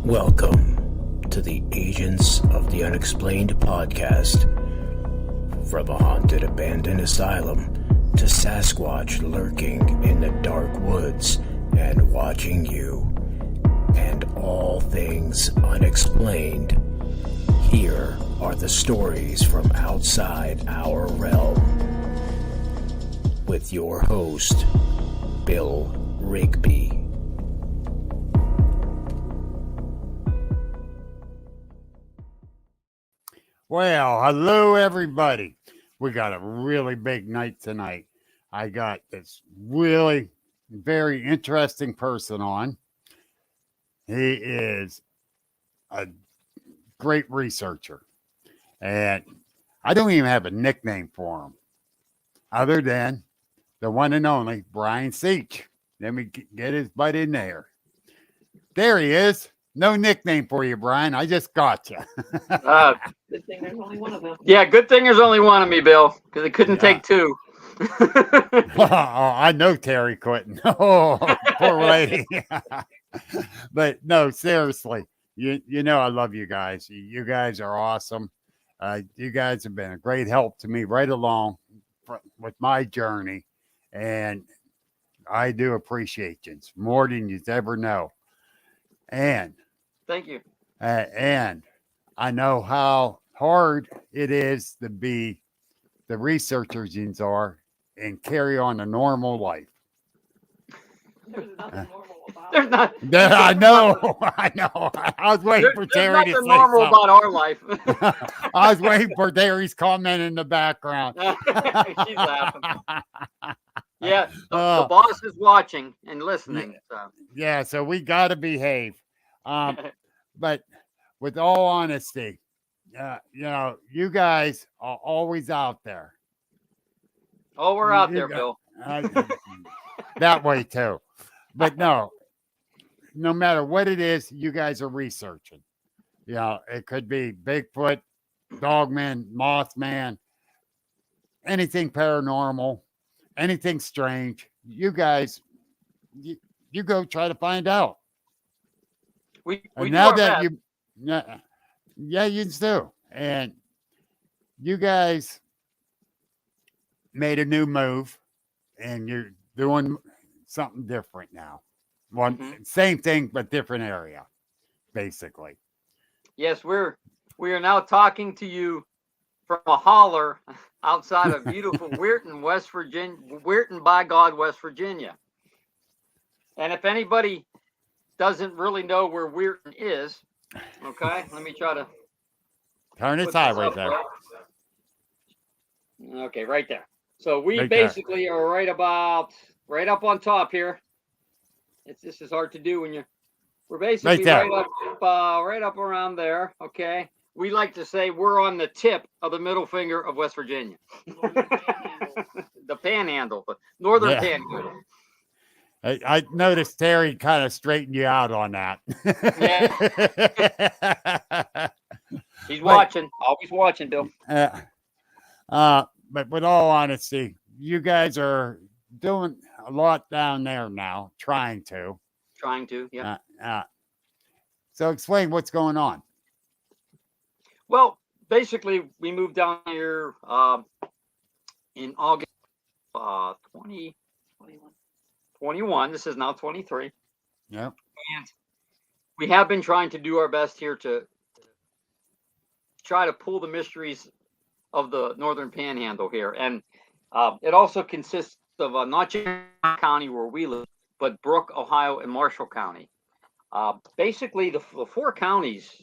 Welcome to the Agents of the Unexplained podcast. From a haunted abandoned asylum to Sasquatch lurking in the dark woods and watching you, and all things unexplained, here are the stories from outside our realm. With your host, Bill Rigby. Well, hello everybody. We got a really big night tonight. I got this really very interesting person on. He is a great researcher. And I don't even have a nickname for him other than the one and only Brian Seech. Let me get his butt in there. There he is. No nickname for you, Brian. I just got you. Good thing there's only one of them. Yeah, good thing there's only one of me, Bill, because it couldn't take two. I know Terry couldn't. Oh, poor lady. But no, seriously, you know I love you guys. You guys are awesome. You guys have been a great help to me right along with my journey, and I do appreciate you more than you ever know. And thank you. And I know how hard it is to be the researchers you are and carry on a normal life. There's nothing normal about it. I know. I was waiting for Terry to say normal something. About our life. I was waiting for Terry's comment in the background. She's laughing. Yeah, the boss is watching and listening. Yeah, so we got to behave. But with all honesty, you guys are always out there. Oh, we're out there, Bill. That way too. But no matter what it is, you guys are researching. It could be Bigfoot, Dogman, Mothman, anything paranormal, anything strange. You guys, you go try to find out. We now that you do. And you guys made a new move and you're doing something different now. Same thing, but different area, basically. Yes, we are now talking to you from a holler outside of beautiful Weirton, West Virginia, Weirton by God, West Virginia. And if anybody doesn't really know where Weirton is, okay, let me try to turn it sideways there. Okay, right there. So we right basically there. Are right up on top here. This is hard to do when we're basically right up around there. Okay. We like to say we're on the tip of the middle finger of West Virginia. The panhandle, the northern panhandle. I noticed Terry kind of straightened you out on that. Yeah. He's watching, always watching, Bill. But with all honesty, you guys are doing a lot down there now, trying to, yeah. So explain what's going on. Well, basically, we moved down here in August 2021. This is now 23. Yep. And we have been trying to do our best here to try to pull the mysteries of the northern panhandle here. And it also consists of not just County where we live, but Brooke, Ohio, and Marshall County. Basically, the four counties,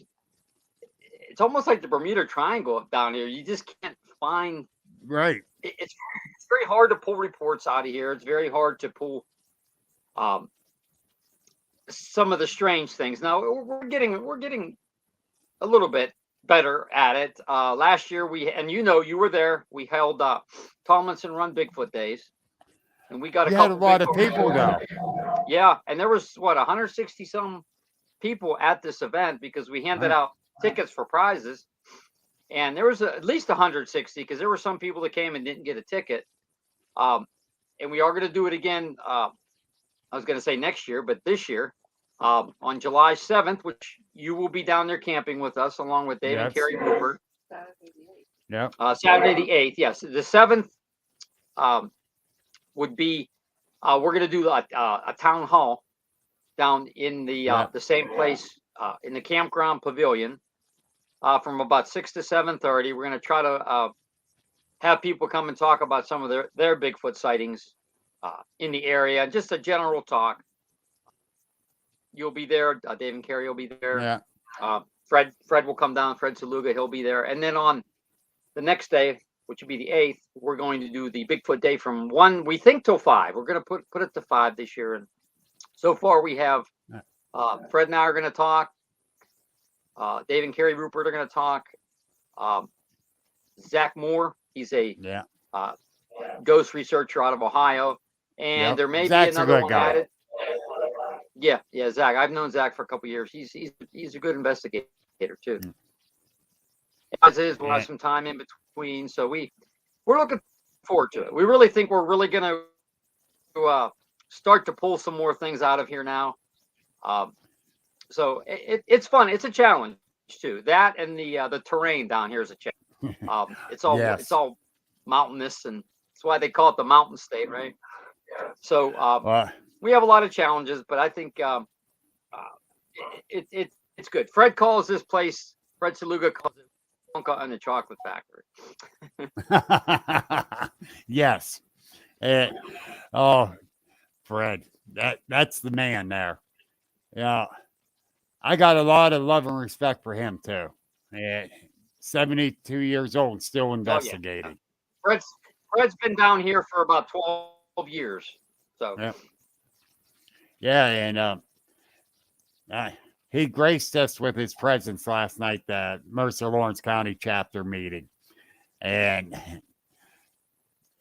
it's almost like the Bermuda Triangle down here. You just can't find. Right. It's very hard to pull reports out of here. It's very hard to pull some of the strange things. Now we're getting a little bit better at it. Last year you were there. We held Tomlinson Run Bigfoot Days, and we got a lot of people though. Yeah, and there was 160 some people at this event because we handed out tickets for prizes, and there was at least 160 because there were some people that came and didn't get a ticket. And we are going to do it again. I was going to say next year, but this year, on July 7th, which you will be down there camping with us, along with Dave and Carrie Cooper. Yeah. Saturday the 8th. Yes, the 7th would be. We're going to do a town hall down in the same place in the campground pavilion from about 6 to 7:30. We're going to try to have people come and talk about some of their Bigfoot sightings in the area, just a general talk. You'll be there. Dave and Carrie will be there. Yeah. Fred will come down. Fred Saluga, he'll be there. And then on the next day, which would be the 8th, we're going to do the Bigfoot Day from 1, we think, till 5. We're going to put it to 5 this year. And so far we have Fred and I are going to talk. Dave and Carrie Rupert are going to talk. Zach Moore, he's a ghost researcher out of Ohio. And there may Zach's be another one guy. added. Yeah, Zach. I've known Zach for a couple of years. He's a good investigator too. As is, we'll have some time in between. So we're looking forward to it. We really think we're really going to start to pull some more things out of here now. So it's fun. It's a challenge too. That and the terrain down here is a challenge. It's all mountainous, and that's why they call it the Mountain State, right? So we have a lot of challenges, but I think it's good. Fred calls this place. Fred Saluga calls it Wonka and the Chocolate Factory. Yes. Fred, that's the man there. Yeah. I got a lot of love and respect for him too. 72 years old, still investigating. Fred's been down here for about 12 years. So and he graced us with his presence last night at Mercer Lawrence County chapter meeting. And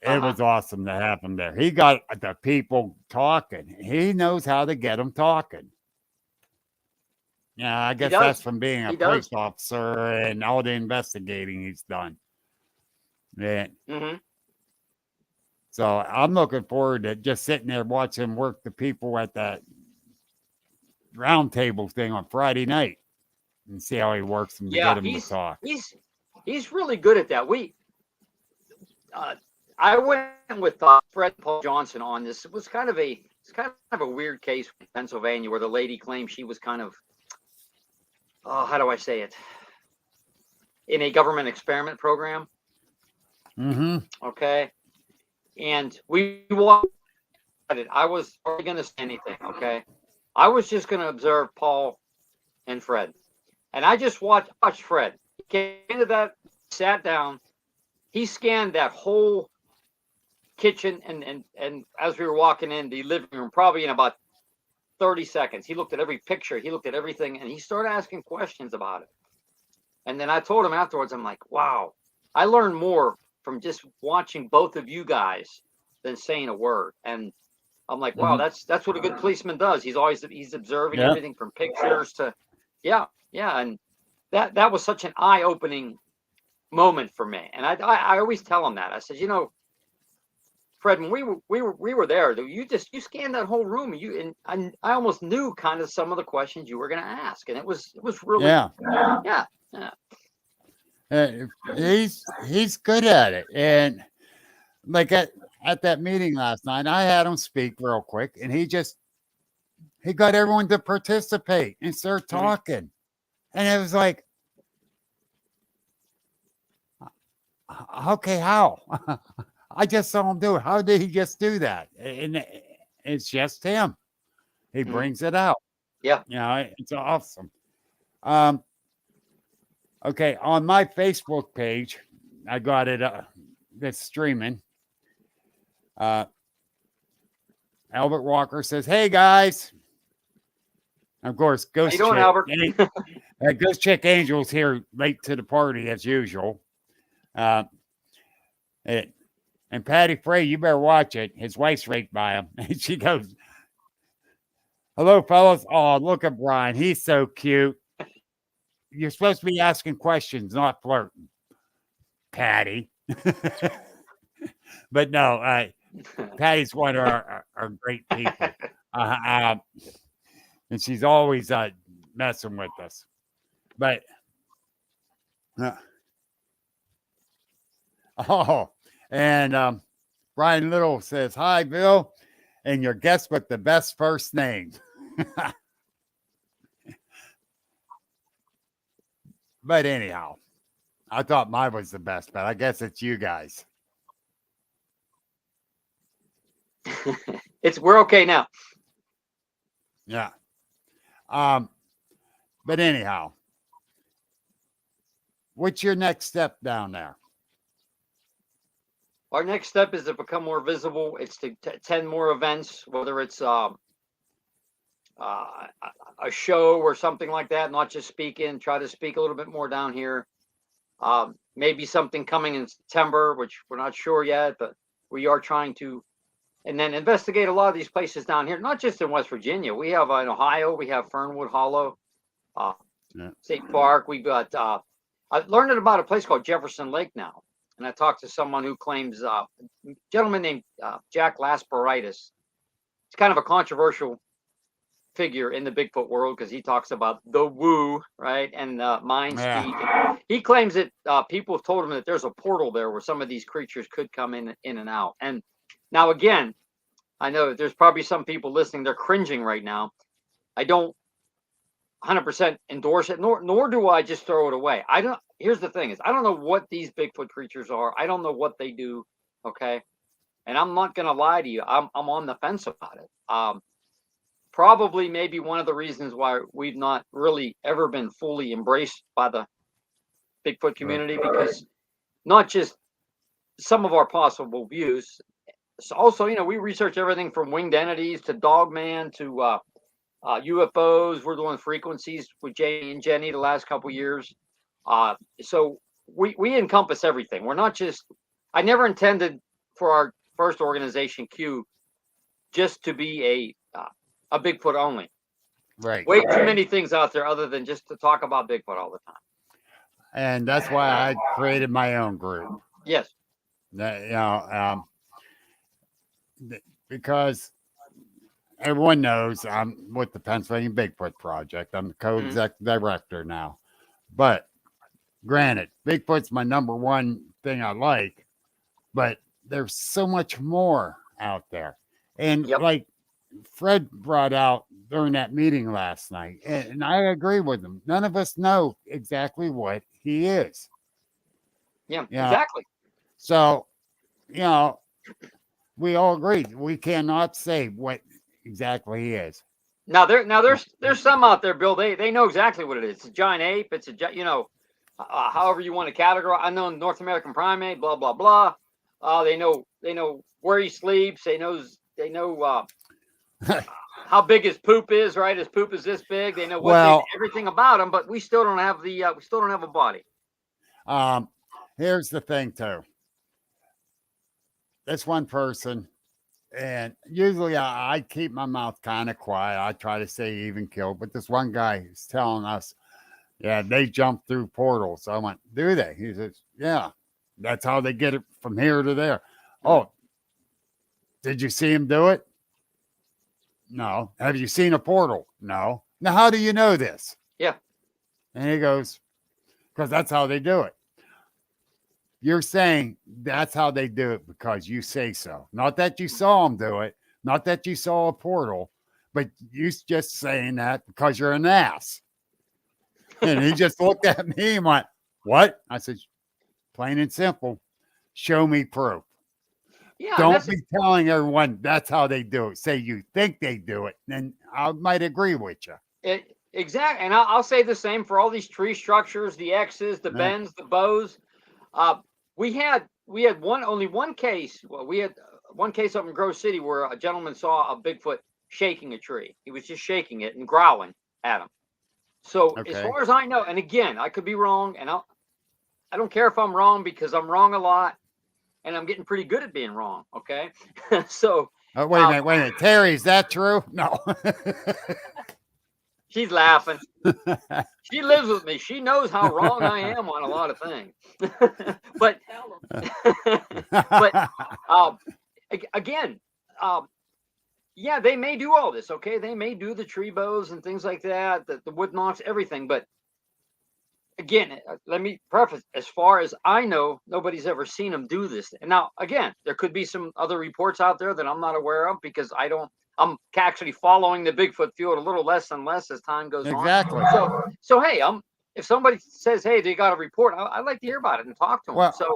it was awesome to have him there. He got the people talking. He knows how to get them talking. Yeah, I guess that's from being a police officer and all the investigating he's done. Yeah. So I'm looking forward to just sitting there watching him work the people at that round table thing on Friday night and see how he works them to get them to talk. He's really good at that. I went with Fred Paul Johnson on this. It was kind of a weird case in Pennsylvania where the lady claimed she was kind of, how do I say it, in a government experiment program. Okay. And we watched it. I was already going to say anything. Okay. I was just going to observe Paul and Fred. And I just watched Fred. He came into that, sat down. He scanned that whole kitchen and as we were walking in the living room, probably in about 30 seconds, he looked at every picture, he looked at everything, and he started asking questions about it. And then I told him afterwards, I'm like, wow, I learned more from just watching both of you guys than saying a word. And I'm like, wow, that's what a good policeman does. He's observing everything from pictures to, and that was such an eye-opening moment for me. And I always tell him that. I said, Fred, when we were there, you scanned that whole room, and I almost knew kind of some of the questions you were going to ask, and it was really he's good at it. And like at that meeting last night, I had him speak real quick, and he got everyone to participate and start talking, and it was like, okay, how? I just saw him do it. How did he just do that? And it's just him. He brings it out. Yeah. It's awesome. Okay, on my Facebook page, I got it. That's streaming. Albert Walker says, "Hey guys." Of course, Ghost How you doing, Albert? Ghost Chick Angel's here late to the party as usual. And Patty Frey, you better watch it. His wife's raped by him. And she goes, "Hello, fellas. Oh, look at Brian. He's so cute. You're supposed to be asking questions, not flirting, Patty." But no, Patty's one of our great people. and she's always messing with us. But and Brian Little says, "Hi, Bill, and your guest with the best first name." But anyhow, I thought mine was the best, but I guess it's you guys. We're okay now. Yeah. But anyhow, what's your next step down there? Our next step is to become more visible. It's to attend more events, whether it's a show or something like that, not just speaking, try to speak a little bit more down here. Maybe something coming in September, which we're not sure yet, but we are trying to, and then investigate a lot of these places down here, not just in West Virginia. We have in Ohio, we have Fernwood Hollow, State Park. We've got, I learned about a place called Jefferson Lake now. And I talked to someone who claims, a gentleman named Jack Lasparitis. It's kind of a controversial figure in the Bigfoot world because he talks about the woo, right, and mind speak. And he claims that people have told him that there's a portal there where some of these creatures could come in and out. And now, again, I know there's probably some people listening, they're cringing right now. I don't 100% endorse it, nor do I just throw it away. Here's the thing is, I don't know what these Bigfoot creatures are. I don't know what they do. Okay. And I'm not going to lie to you. I'm on the fence about it. Probably maybe one of the reasons why we've not really ever been fully embraced by the Bigfoot community, because not just some of our possible views. So also, we research everything from winged entities to dogman to UFOs. We're doing frequencies with Jay and Jenny the last couple of years. So we encompass everything. We're not just, I never intended for our first organization, Q, just to be a Bigfoot only. Right. Way too many things out there other than just to talk about Bigfoot all the time. And that's why I created my own group. Yes. Because everyone knows I'm with the Pennsylvania Bigfoot Project. I'm the co-executive director now. But granted, Bigfoot's my number one thing I like, but there's so much more out there. And like Fred brought out during that meeting last night, and I agree with him. None of us know exactly what he is. Yeah, exactly. So, we all agree we cannot say what exactly he is. Now there's some out there, Bill. They know exactly what it is. It's a giant ape. It's however you want to categorize. I know North American primate. Blah blah blah. They know where he sleeps. They know how big his poop is. Right, his poop is this big. They know everything about him, but we still don't have a body. Here's the thing too. That's one person. And usually I keep my mouth kind of quiet. I try to say even kill, but this one guy is telling us, they jump through portals. So I went, do they? He says, yeah, that's how they get it from here to there. Oh, did you see him do it? No. Have you seen a portal? No. Now, how do you know this? Yeah. And he goes, because that's how they do it. You're saying that's how they do it because you say so. Not that you saw them do it, not that you saw a portal, but you just saying that because you're an ass. And he just looked at me and went, what? I said, plain and simple, show me proof. Yeah, don't be telling everyone that's how they do it. Say you think they do it, then I might agree with you. Exactly. And I'll say the same for all these tree structures, the X's, the bends, the bows. We had only one case. Well, we had one case up in Grove City where a gentleman saw a Bigfoot shaking a tree. He was just shaking it and growling at him. So as far as I know, and again, I could be wrong, and I don't care if I'm wrong because I'm wrong a lot, and I'm getting pretty good at being wrong. Okay, so wait a minute, Terry, is that true? No. She's laughing. She lives with me. She knows how wrong I am on a lot of things. but again, yeah, they may do all this. Okay, they may do the tree bows and things like that, the wood knocks, everything. But again, let me preface: as far as I know, nobody's ever seen them do this. And now, again, there could be some other reports out there that I'm not aware of because I don't. I'm actually following the Bigfoot field a little less and less as time goes Exactly. on. So hey, if somebody says, hey, they got a report, I'd like to hear about it and talk to them. Well, So,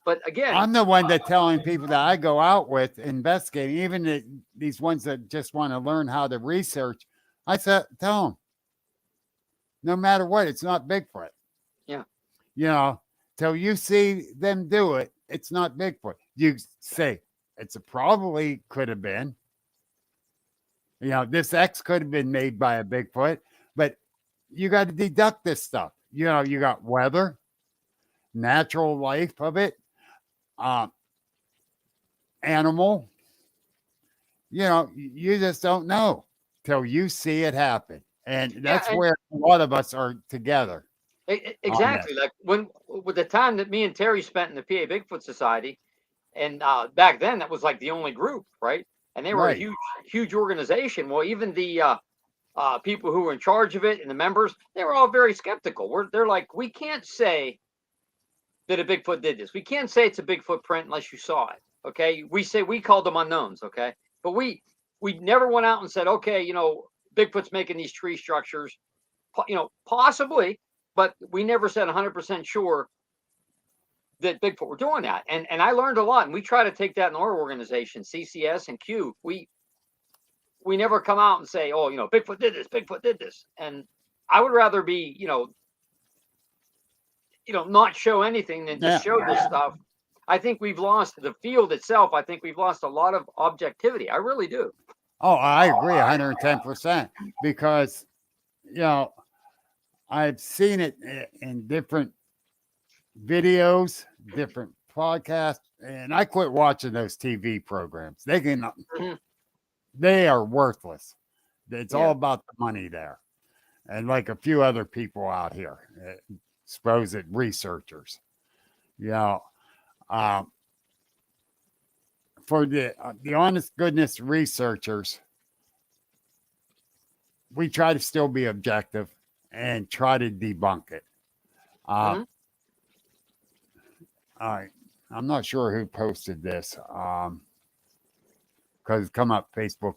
but again, I'm the one that telling people that I go out with investigating, even these ones that just want to learn how to research. I said, tell them, no matter what, it's not Bigfoot. Yeah. You know, till you see them do it, it's not Bigfoot. You say probably could have been. You know, this X could have been made by a Bigfoot, but you got to deduct this stuff. You know, you got weather, natural life of it, animal. You know, you just don't know till you see it happen. And that's where a lot of us are together. Exactly. Like with the time that me and Terry spent in the PA Bigfoot Society, and back then that was like the only group, right? And they were a huge organization. Well, even the people who were in charge of it and the members, they were all very skeptical. They're like, we can't say that a Bigfoot did this. We can't say it's a Bigfoot print unless you saw it. Okay. We called them unknowns. Okay. But we never went out and said, okay, you know, Bigfoot's making these tree structures, you know, possibly, but we never said 100% sure that Bigfoot were doing that. And I learned a lot, and we try to take that in our organization, CCS and Q. We never come out and say, oh, you know, Bigfoot did this. And I would rather be, you know, not show anything than just show this stuff. I think we've lost the field itself. I think we've lost a lot of objectivity. I really do. Oh, I agree 110% because, you know, I've seen it in different videos, different podcasts, and I quit watching those TV programs. They are worthless. It's all about the money there. And like a few other people out here, supposed researchers, you know, for the honest goodness researchers, we try to still be objective and try to debunk it. All right. I'm not sure who posted this because it's come up Facebook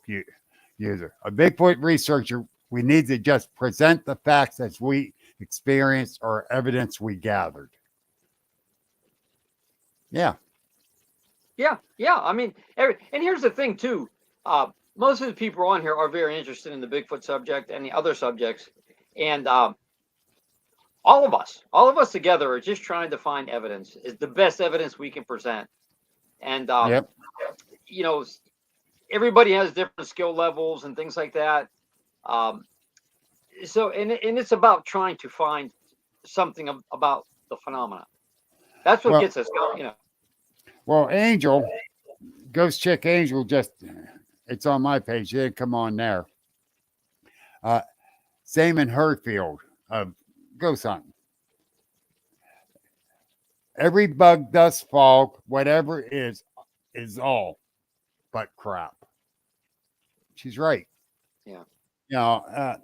user. A Bigfoot researcher, we need to just present the facts as we experienced or evidence we gathered. Yeah. I mean, and here's the thing too. Most of the people on here are very interested in the Bigfoot subject and the other subjects, and all of us together are just trying to find evidence. Is the best evidence we can present, and you know, everybody has different skill levels and things like that. So, and it's about trying to find something about the phenomena. That's what gets us going, you know. Well, Angel, Ghost Chick Angel, it's on my page. It didn't come on there. Damon Herfield of Ghost Hunting. Every bug, dust, fog, whatever it is all but crap. She's right. Yeah. You know,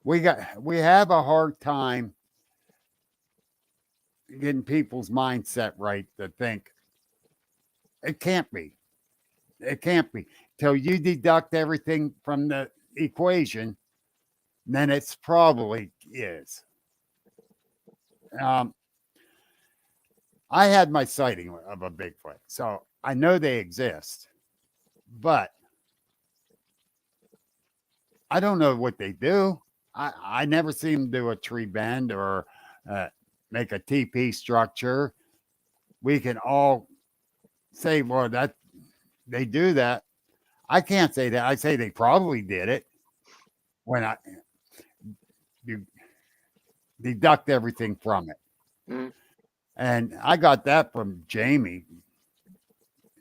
we have a hard time getting people's mindset right to think it can't be. It can't be. Till you deduct everything from the equation, then it's probably is. I had my sighting of a Bigfoot, so I know they exist, but I don't know what they do. I never see them do a tree bend or make a TP structure. We can all say, well, that they do that. I can't say that. I say they probably did it when you deduct everything from it. Mm-hmm. And I got that from Jamie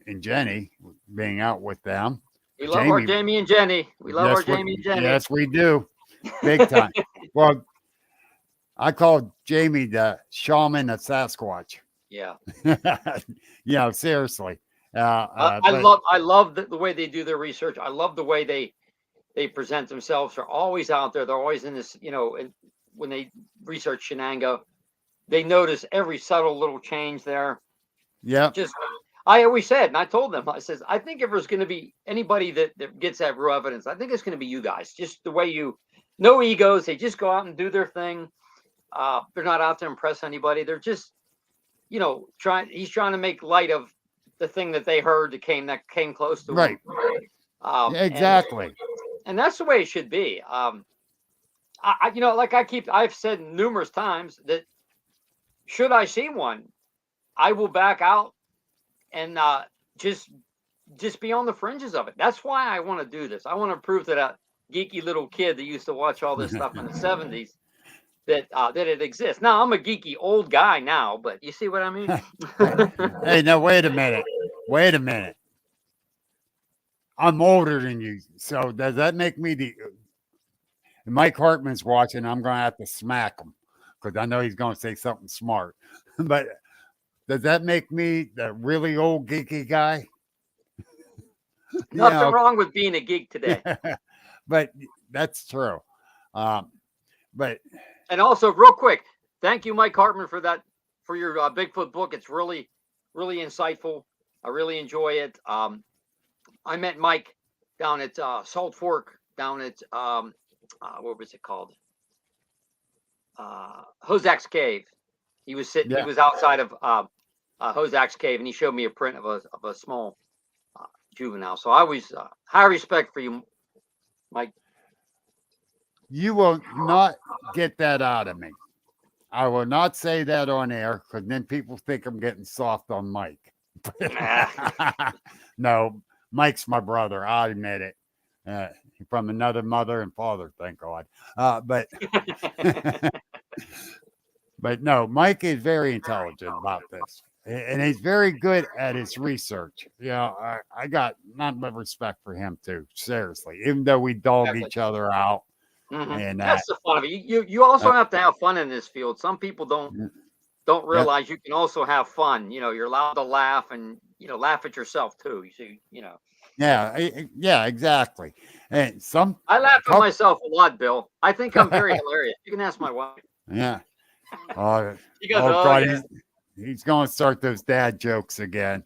and Jenny being out with them. We love our Jamie and Jenny. We love our Jamie and Jenny. Yes, we do. Big time. Well, I call Jamie the shaman of Sasquatch. Yeah. You know, seriously. I love the way they do their research. I love the way they present themselves. They're always out there. They're always in this, and when they research Shenango, they notice every subtle little change there. Yeah. Just, I always said, and I told them, I says, I think if there's going to be anybody that gets that real evidence, I think it's going to be you guys. Just the way no egos. They just go out and do their thing. They're not out to impress anybody. They're just, he's trying to make light of the thing that they heard that came close to right. him. Exactly. And that's the way it should be. I've said numerous times that should I see one, I will back out and just be on the fringes of it. That's why I want to do this. I want to prove to that geeky little kid that used to watch all this stuff in the 70s that it exists. Now, I'm a geeky old guy now, but you see what I mean? Hey, now, wait a minute. I'm older than you. So does that make me Mike Hartman's watching, I'm going to have to smack him because I know he's going to say something smart. But does that make me the really old geeky guy? Nothing wrong with being a geek today. But that's true. And also, real quick, thank you, Mike Hartman, for your Bigfoot book. It's really, really insightful. I really enjoy it. I met Mike down at Salt Fork, down at what was it called? Hozak's Cave. He was sitting. Yeah. He was outside of Hozak's Cave, and he showed me a print of a small juvenile. So I always high respect for you, Mike. You will not get that out of me. I will not say that on air because then people think I'm getting soft on Mike. No, Mike's my brother. I admit it. From another mother and father, thank God. But no, Mike is very intelligent about this. And he's very good at his research. I got nothing but respect for him too. Seriously, even though we dog each other out. Mm-hmm. And that's the fun of it. You also have to have fun in this field. Some people don't realize you can also have fun. You're allowed to laugh and laugh at yourself too. You see, Yeah, exactly. And I laugh at myself a lot, Bill. I think I'm very hilarious. You can ask my wife. Yeah. God, yeah. He's going to start those dad jokes again.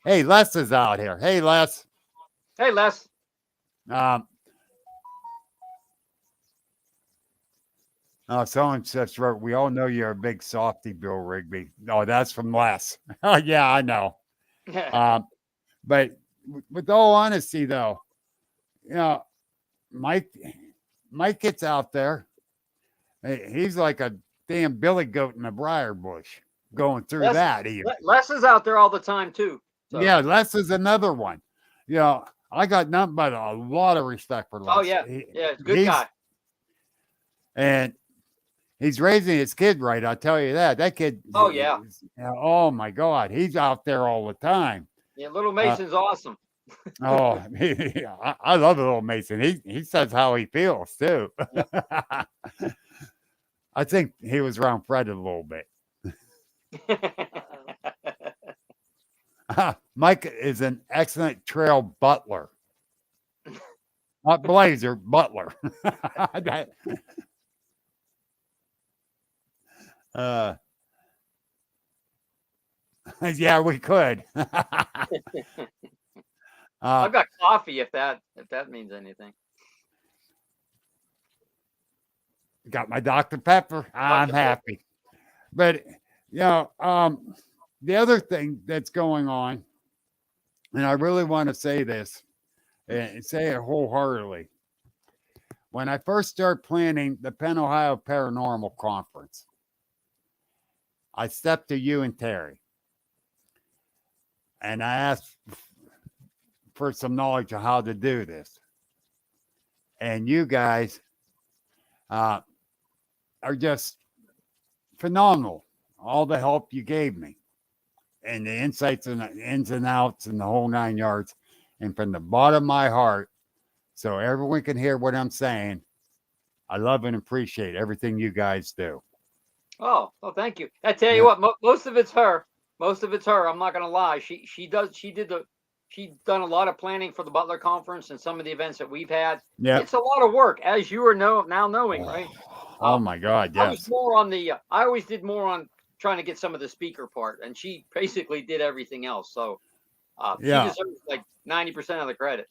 Hey, Les is out here. Hey, Les. Hey, Les. Someone just wrote, we all know you're a big softy, Bill Rigby. Oh, that's from Les. Oh, yeah, I know. But with all honesty, though, Mike gets out there. He's like a damn billy goat in a briar bush going through that. Even Les is out there all the time, too. So. Yeah, Les is another one. I got nothing but a lot of respect for Les. Oh, yeah. Good guy. And he's raising his kid right. I'll tell you that. That kid. Oh, yeah. Oh, my God. He's out there all the time. Yeah, little Mason's awesome. Oh, I love little Mason. He says how he feels, too. Yep. I think he was around Fred a little bit. Mike is an excellent trail butler. Not blazer, butler. Yeah, we could. I've got coffee if that means anything. Got my Dr. Pepper. I'm happy. But the other thing that's going on, and I really want to say this and say it wholeheartedly. When I first started planning the Penn Ohio Paranormal Conference, I stepped to you and Terry. And I asked for some knowledge of how to do this. And you guys are just phenomenal. All the help you gave me and the insights and the ins and outs and the whole 9 yards. And from the bottom of my heart, so everyone can hear what I'm saying, I love and appreciate everything you guys do. Oh, well, thank you. I tell you what, most of it's her. Most of it's her. I'm not gonna lie. She's done a lot of planning for the Butler Conference and some of the events that we've had. Yeah. It's a lot of work, as you are now knowing, right? Oh my God, I was yes. more on the. I always did more on trying to get some of the speaker part, and she basically did everything else. So she Yeah. deserves like 90% of the credit.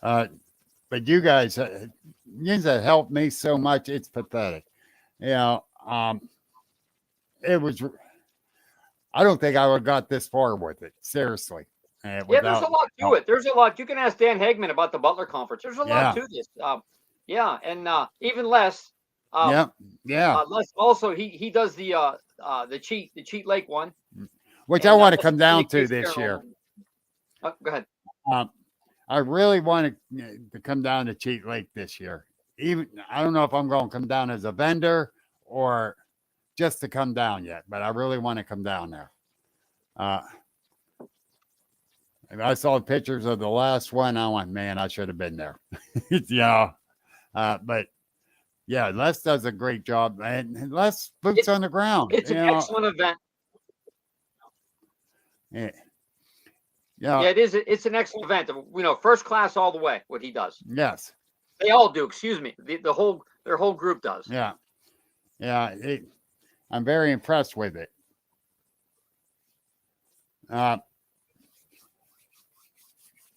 But you guys have helped me so much. It's pathetic. You know, it was. I don't think I would have got this far with it. Seriously. Yeah, there's a lot to it. There's a lot. You can ask Dan Hagman about the Butler Conference. There's a lot to this. Yeah, and even Les. Yeah. Les also he does the Cheat Lake one, which and, I want to come down to this year. Go ahead. I really want to come down to Cheat Lake this year. Even I don't know if I'm going to come down as a vendor or just to come down yet, but I really want to come down there. I saw pictures of the last one. I went, man, I should have been there. But yeah, Les does a great job, and Les boots on the ground. It's an excellent event. Yeah. Yeah, it is. It's an excellent event. First class all the way. What he does. Yes. They all do. Excuse me. Their whole group does. Yeah. I'm very impressed with it.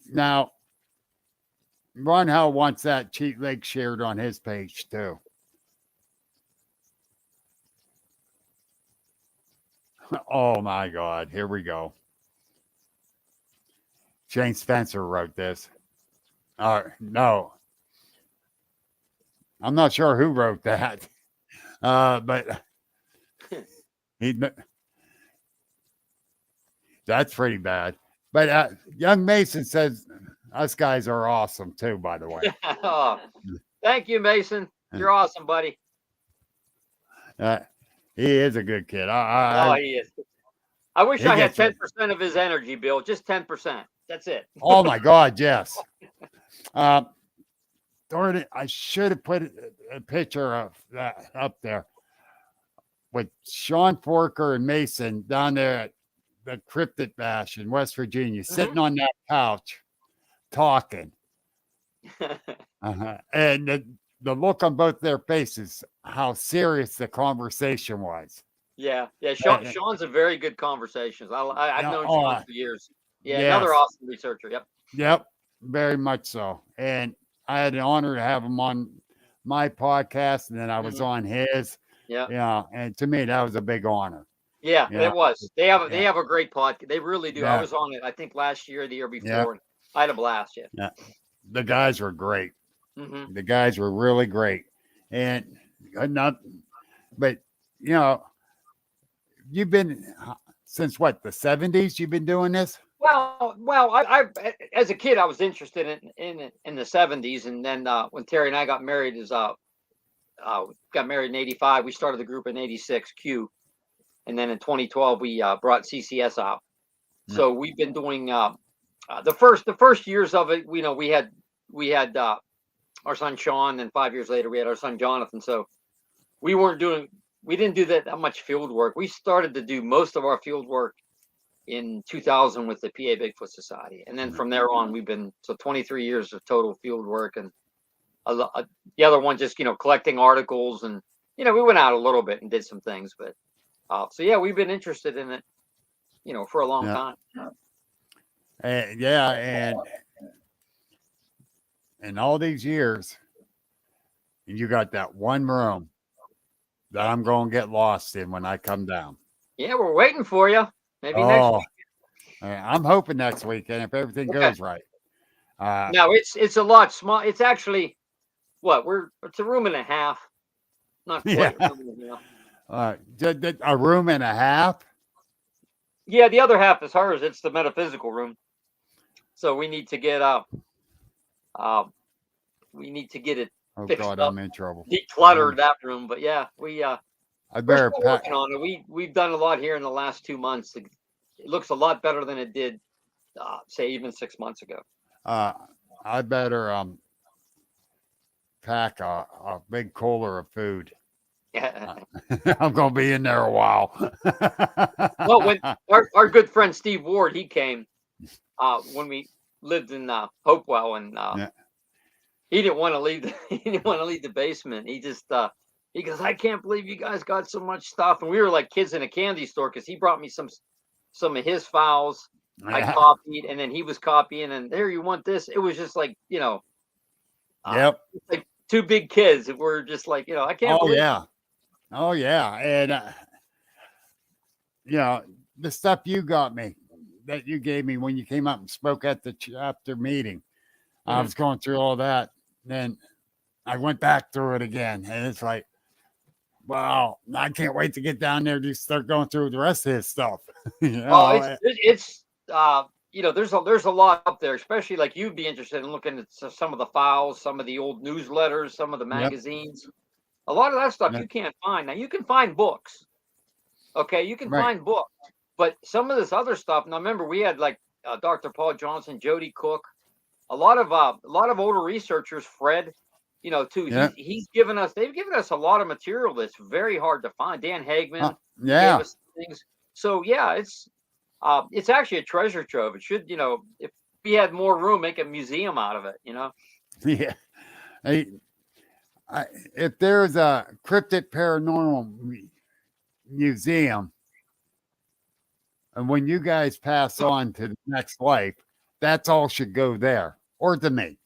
Now, Ron Howell wants that Cheat Lake shared on his page too. Oh my God, here we go. Shane Spencer wrote this. No. I'm not sure who wrote that. But that's pretty bad. But Young Mason says us guys are awesome too, by the way. Thank you, Mason. You're awesome, buddy. He is a good kid. He is. I wish I had 10% of his energy, Bill. Just 10%. That's it. Oh my God, yes. Darn it, I should have put a picture of that up there with Sean Forker and Mason down there at the Cryptid Bash in West Virginia, sitting on that couch talking. And the look on both their faces, how serious the conversation was. Yeah. Sean's a very good conversationist. I've known Sean for years. Yeah, another awesome researcher. Yep, very much so. And I had the honor to have him on my podcast, and then I was on his. Yeah. And to me, that was a big honor. Yeah, it was. They have a great podcast. They really do. I was on it, I think, last year, the year before. And I had a blast. Yeah. The guys were great. Mm-hmm. The guys were really great. And but you've been since what, the 70s you've been doing this? Well, I as a kid, I was interested in the 70s, and then when Terry and I got married, got married in 85. We started the group in 86, Q, and then in 2012 we brought CCS out. So we've been doing the first years of it. We had our son Sean, and 5 years later we had our son Jonathan. So we didn't do that much field work. We started to do most of our field work in 2000 with the PA Bigfoot Society. And then from there on, we've been 23 years of total field work, and the other one just, collecting articles, and, we went out a little bit and did some things, but so yeah, we've been interested in it, for a long time. And all these years, you got that one room that I'm going to get lost in when I come down. Yeah, we're waiting for you. Maybe next week. I'm hoping next weekend if everything goes right. No, it's a lot small. It's actually it's a room and a half. Not quite a room and a half. A room and a half? Yeah, the other half is hers. It's the metaphysical room. So we need to get it fixed God, up, I'm in trouble. Decluttered that room, but yeah, I better we're working on it. We've done a lot here in the last 2 months. It looks a lot better than it did, say, even 6 months ago. I better pack a big cooler of food. I'm going to be in there a while. Well, when our good friend Steve Ward, he came when we lived in Hopewell, and Yeah. he didn't want to leave. He didn't want to leave the basement. He just he goes, I can't believe you guys got so much stuff. And we were like kids in a candy store because he brought me some of his files. I Yeah. copied, and then he was copying. And there, you want this? It was just like Yep. like two big kids that were just like I can't Oh, believe. yeah. Oh, yeah. And, the stuff you got me, that you gave me when you came up and spoke at the chapter meeting, I was going through all that. Then I went back through it again. And it's like, wow, I can't wait to get down there to start going through the rest of his stuff. It's there's a lot up there, especially like you'd be interested in looking at some of the files, some of the old newsletters, some of the magazines. A lot of that stuff you can't find. Now you can find books. Okay, you can find books, but some of this other stuff. Now remember, we had like Dr. Paul Johnson, Jody Cook, a lot of older researchers, Fred, too. Yeah. They've given us a lot of material that's very hard to find. Dan Hagman gave us things. So yeah, it's actually a treasure trove. It should, if we had more room, make a museum out of it, Yeah. If there's a cryptid paranormal museum, and when you guys pass on to the next life, that's all should go there, or to me.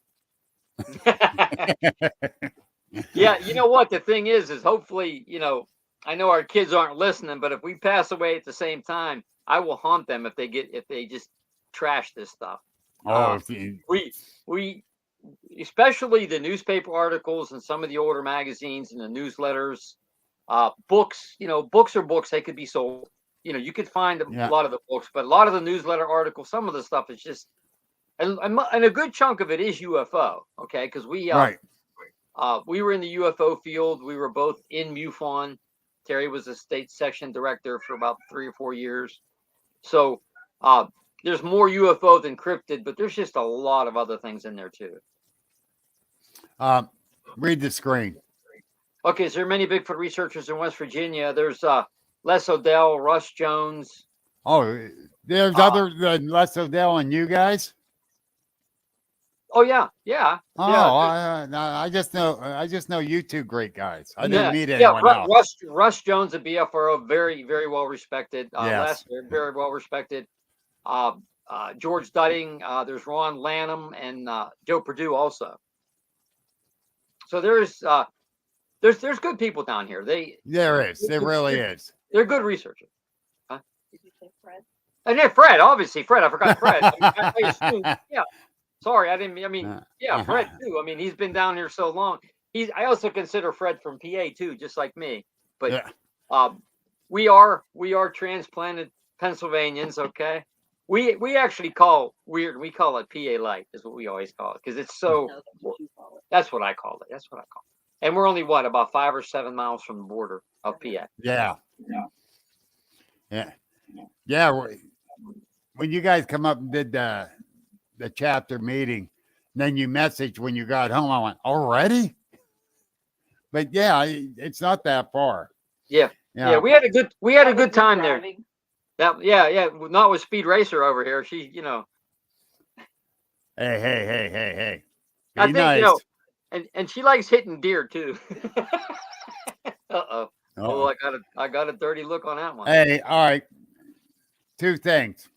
Yeah, you know what? The thing is hopefully, I know our kids aren't listening, but if we pass away at the same time, I will haunt them if they just trash this stuff. We especially the newspaper articles and some of the older magazines and the newsletters, books. Books are books; they could be sold. You could find a lot of the books, but a lot of the newsletter articles, some of the stuff is just, and a good chunk of it is UFO. Okay, because we were in the UFO field. We were both in MUFON. Terry was a state section director for about 3 or 4 years. So there's more UFO than cryptid, but there's just a lot of other things in there too. Read the screen. Okay, so there are many Bigfoot researchers in West Virginia. There's Les Odell, Russ Jones. Oh, there's other than Les Odell and you guys? Oh yeah. I just know you two great guys. I didn't meet anyone else. Russ Jones at BFRO, very, very well respected. Yes. Very well respected. George Dudding, there's Ron Lanham and Joe Perdue also. So there's good people down here. There really is. They're good researchers. Huh? Did you say Fred? And then Fred, obviously Fred. I forgot Fred. I assume, yeah. Sorry, I didn't. I mean, yeah, Fred too. I mean, he's been down here so long. I also consider Fred from PA too, just like me. But we are transplanted Pennsylvanians. Okay, we actually call weird. We call it PA light, is what we always call it, because it's so. That's what I call it. That's what I call it. And we're only about 5 or 7 miles from the border of PA. Yeah. When you guys come up and did the chapter meeting, then you messaged when you got home. I went, already? But yeah, it's not that far. Yeah. We had a good time there. Not with Speed Racer over here. She, Hey. I think nice. and she likes hitting deer too. Uh-oh. Oh, I got a dirty look on that one. Hey, all right. 2 things.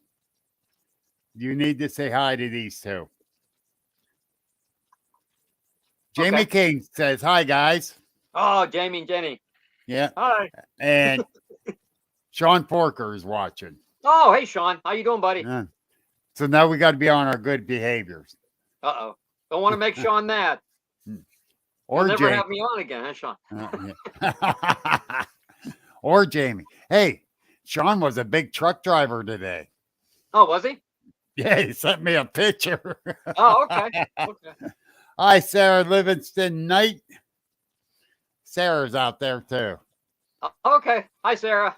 You need to say hi to these two. Jamie King says, hi, guys. Oh, Jamie and Jenny. Yeah. Hi. And Sean Porker is watching. Oh, hey, Sean. How you doing, buddy? So now we got to be on our good behaviors. Uh-oh. Don't want to make Sean mad. Or never Jamie. have me on again, huh, Sean? Or Jamie. Hey, Sean was a big truck driver today. Oh, was he? Yeah, he sent me a picture. Oh, okay. Hi, Sarah Livingston Knight. Sarah's out there too. Okay. Hi, Sarah.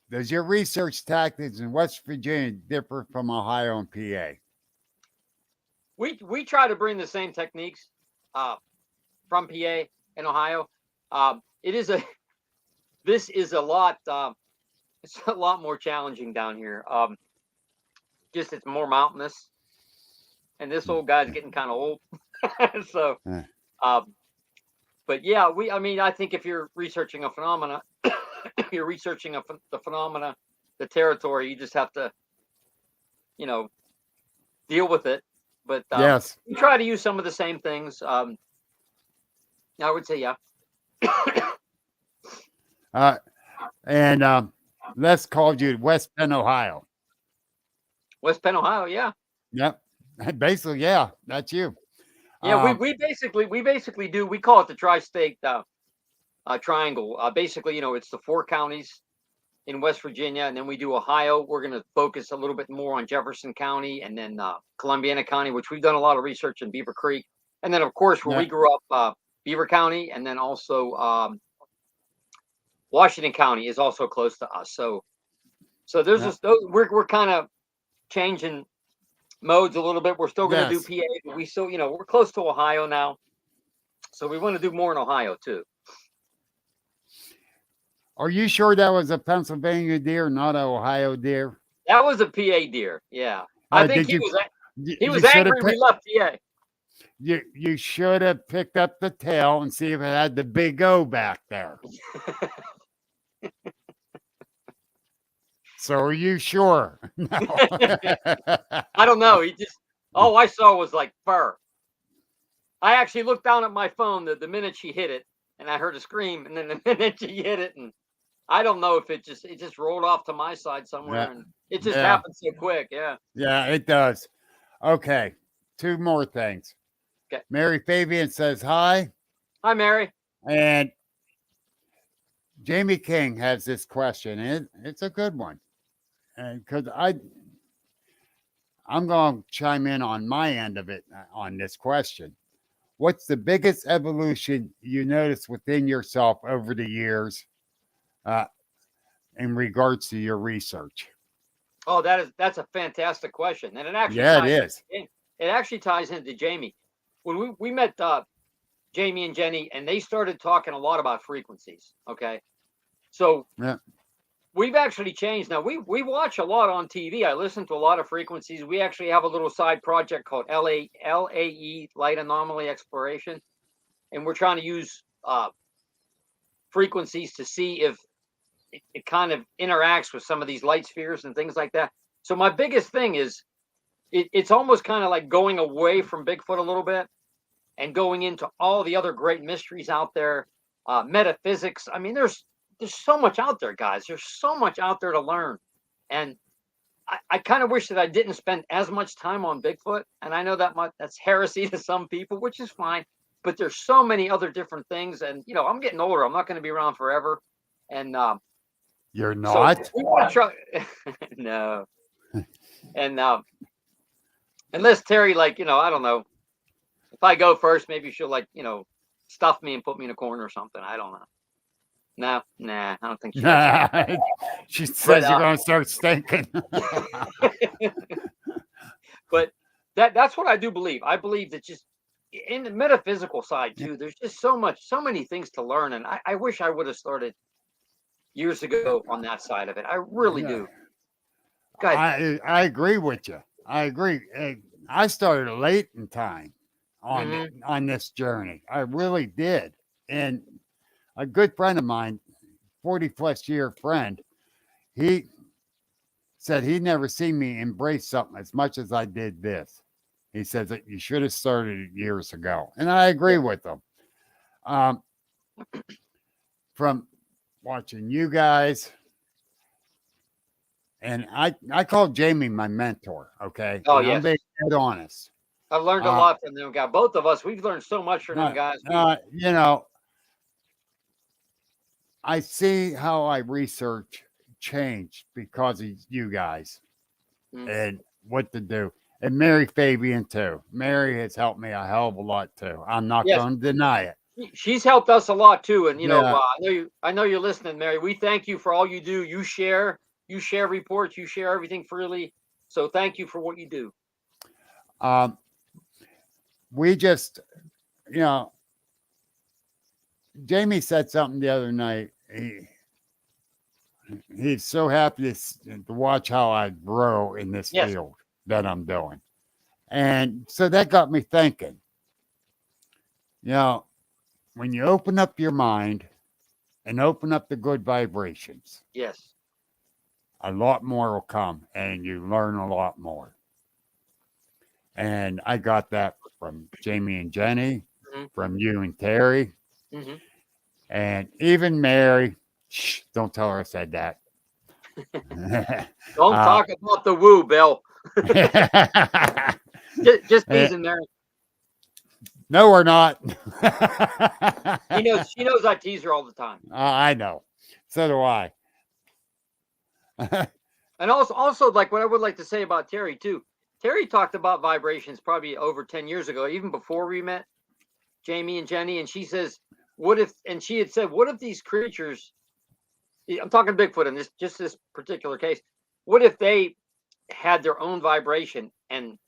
Does your research tactics in West Virginia differ from Ohio and PA? we try to bring the same techniques from PA and Ohio. This is a lot. It's a lot more challenging down here. Just it's more mountainous, and this old guy's getting kind of old. So, but yeah, I mean, I think if you're researching a phenomena, you're researching the phenomena, the territory. You just have to, deal with it. But Yes. we try to use some of the same things. I would say, yeah. And Les called you West Penn, Ohio. West Penn, Ohio, yeah. Yep. Basically, yeah, that's you. Yeah, we basically do. We call it the tri-state triangle. Basically, it's the 4 counties in West Virginia, and then we do Ohio. We're going to focus a little bit more on Jefferson County, and then Columbiana County, which we've done a lot of research in Beaver Creek, and then of course where we grew up, Beaver County, and then also Washington County is also close to us. So there's just we're kind of changing modes a little bit. We're still going to do PA, but we still, we're close to Ohio now, so we want to do more in Ohio too. Are you sure that was a Pennsylvania deer, not an Ohio deer? That was a PA deer. Yeah, I think he was angry we left PA. You should have picked up the tail and see if it had the big O back there. So are you sure? No. I don't know. All I saw was like fur. I actually looked down at my phone the minute she hit it, and I heard a scream, and then the minute she hit it, and I don't know if it just rolled off to my side somewhere, and it just happened so quick. Yeah. Yeah, it does. Okay. 2 more things. Okay. Mary Fabian says hi. Hi, Mary. And Jamie King has this question, and it's a good one. And because I'm going to chime in on my end of it on this question. What's the biggest evolution you noticed within yourself over the years in regards to your research? Oh, that's a fantastic question, and it actually it actually ties into Jamie. When we met Jamie and Jenny, and they started talking a lot about frequencies. Okay, so we've actually changed now. We watch a lot on TV. I listen to a lot of frequencies. We actually have a little side project called LAE, Light Anomaly Exploration, and we're trying to use frequencies to see if it kind of interacts with some of these light spheres and things like that. So my biggest thing is it's almost kind of like going away from Bigfoot a little bit and going into all the other great mysteries out there, metaphysics. I mean, there's so much out there, guys. There's so much out there to learn. And I kind of wish that I didn't spend as much time on Bigfoot. And I know that's heresy to some people, which is fine. But there's so many other different things. And, I'm getting older. I'm not going to be around forever. And you're not? So we want to try. No. And unless Terry, I don't know. If I go first, maybe she'll stuff me and put me in a corner or something. I don't know. Nah, I don't think she does. She says you're going to start stinking. But that's what I do believe. I believe that just in the metaphysical side too, there's just so many things to learn. And I wish I would have started years ago on that side of it. I really do. I agree with you. I agree. I started late in time on this journey. I really did. And a good friend of mine, 40+ year friend, he said he'd never seen me embrace something as much as I did this. He says that you should have started it years ago. And I agree with him. From watching you guys, and I call Jamie my mentor, okay? Oh, yeah. I'm being dead honest. I've learned a lot from them guys. Both of us, we've learned so much from them guys. I see how I research changed because of you guys and what to do. And Mary Fabian too. Mary has helped me a hell of a lot too. I'm not going to deny it. She's helped us a lot too. And I know you're listening, Mary. We thank you for all you do. You share reports, you share everything freely. So thank you for what you do. we just, you know, Jamie said something the other night. He's so happy to watch how I grow in this Yes. field that I'm doing. And so that got me thinking, you know, when you open up your mind and open up the good vibrations, Yes. a lot more will come and you learn a lot more. And I got that from Jamie and Jenny, from you and Terry, and even Mary. Shh, don't tell her I said that. Don't talk about the woo, Bill. just teasing Mary. No, we're not. She knows I tease her all the time. I know. So do I. And also, like what I would like to say about Terry too. Terry talked about vibrations probably over 10 years ago, even before we met Jamie and Jenny. And she says, what if, and she had said, what if these creatures, I'm talking Bigfoot in this particular case, what if they had their own vibration and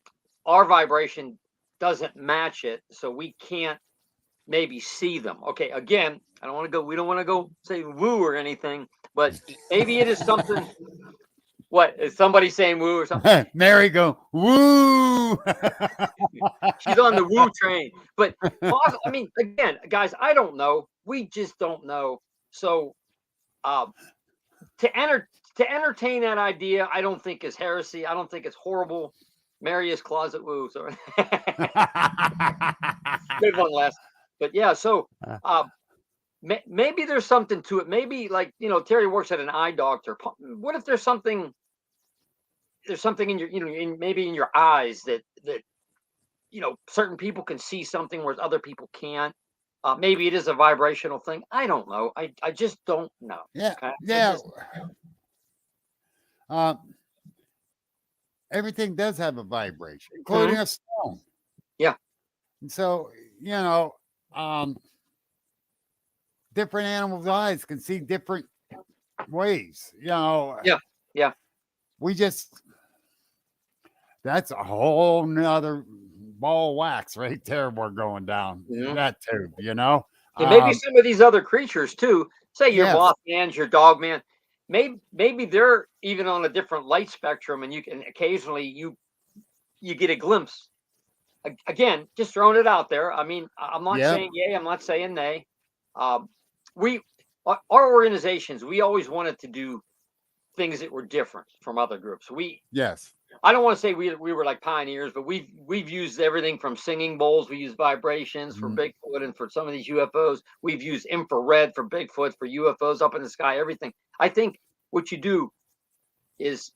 our vibration doesn't match it, so we can't maybe see them? Okay, again, we don't want to go say woo or anything, but maybe it is something. What is somebody saying woo or something? Mary go woo. She's on the woo train. But I mean, again, guys, I don't know. We just don't know. So to entertain that idea, I don't think is heresy. I don't think it's horrible. Mary is closet woo. So good one, Les. But yeah, so maybe there's something to it. Maybe, like, Terry works at an eye doctor. What if there's something in your, maybe in your eyes that certain people can see something whereas other people can't. Maybe it is a vibrational thing. I don't know. I just don't know. Yeah. Okay? Yeah. Everything does have a vibration, including a stone. Yeah. And so, different animals' eyes can see different ways. Yeah. That's a whole nother ball of wax right there. We're going down that tube, And maybe some of these other creatures too, say your Mothman's, your dog man, maybe they're even on a different light spectrum, and you can occasionally you get a glimpse. Again, just throwing it out there. I mean, I'm not saying yay, I'm not saying nay. Our organizations, we always wanted to do things that were different from other groups. I don't want to say we were like pioneers, but we've used everything from singing bowls. We use vibrations for Bigfoot, and for some of these UFOs, we've used infrared for Bigfoot, for UFOs up in the sky, everything. I think what you do is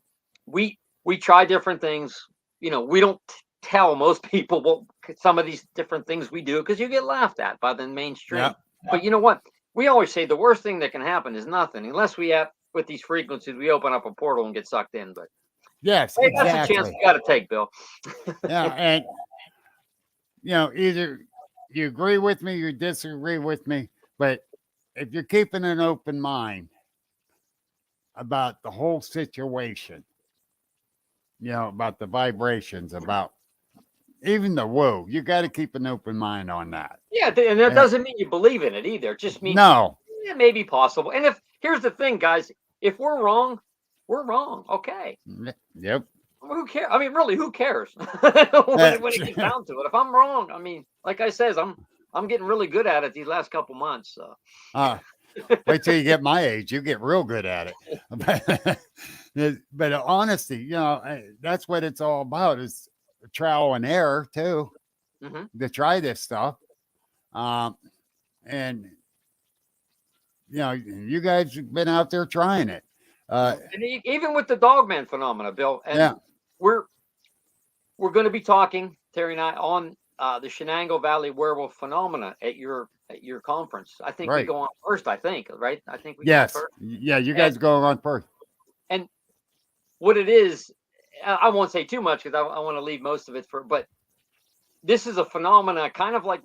we try different things. We don't tell most people what some of these different things we do, because you get laughed at by the mainstream. Yeah. But you know what? We always say the worst thing that can happen is nothing, unless we have, with these frequencies, we open up a portal and get sucked in. But yes, hey, exactly. That's a chance you got to take, Bill. Yeah, and either you agree with me, you disagree with me, but if you're keeping an open mind about the whole situation, about the vibrations, about even the woo, you got to keep an open mind on that. Yeah, and that doesn't mean you believe in it either. It just means it may be possible. And here's the thing, guys, if we're wrong, we're wrong. Okay. Yep. Who cares? I mean, really, who cares when it gets down to it? If I'm wrong, I mean, like I says, I'm getting really good at it these last couple months. So. Wait till you get my age, you get real good at it. But honesty, that's what it's all about, is trial and error too, to try this stuff. And you guys have been out there trying it. And even with the Dogman phenomena, Bill, and we're going to be talking, Terry and I, on the Shenango Valley werewolf phenomena at your conference. I think we go on first. I think, right? I think we go on first. Yeah, you guys go on first. And what it is, I won't say too much because I want to leave most of it but this is a phenomena, kind of like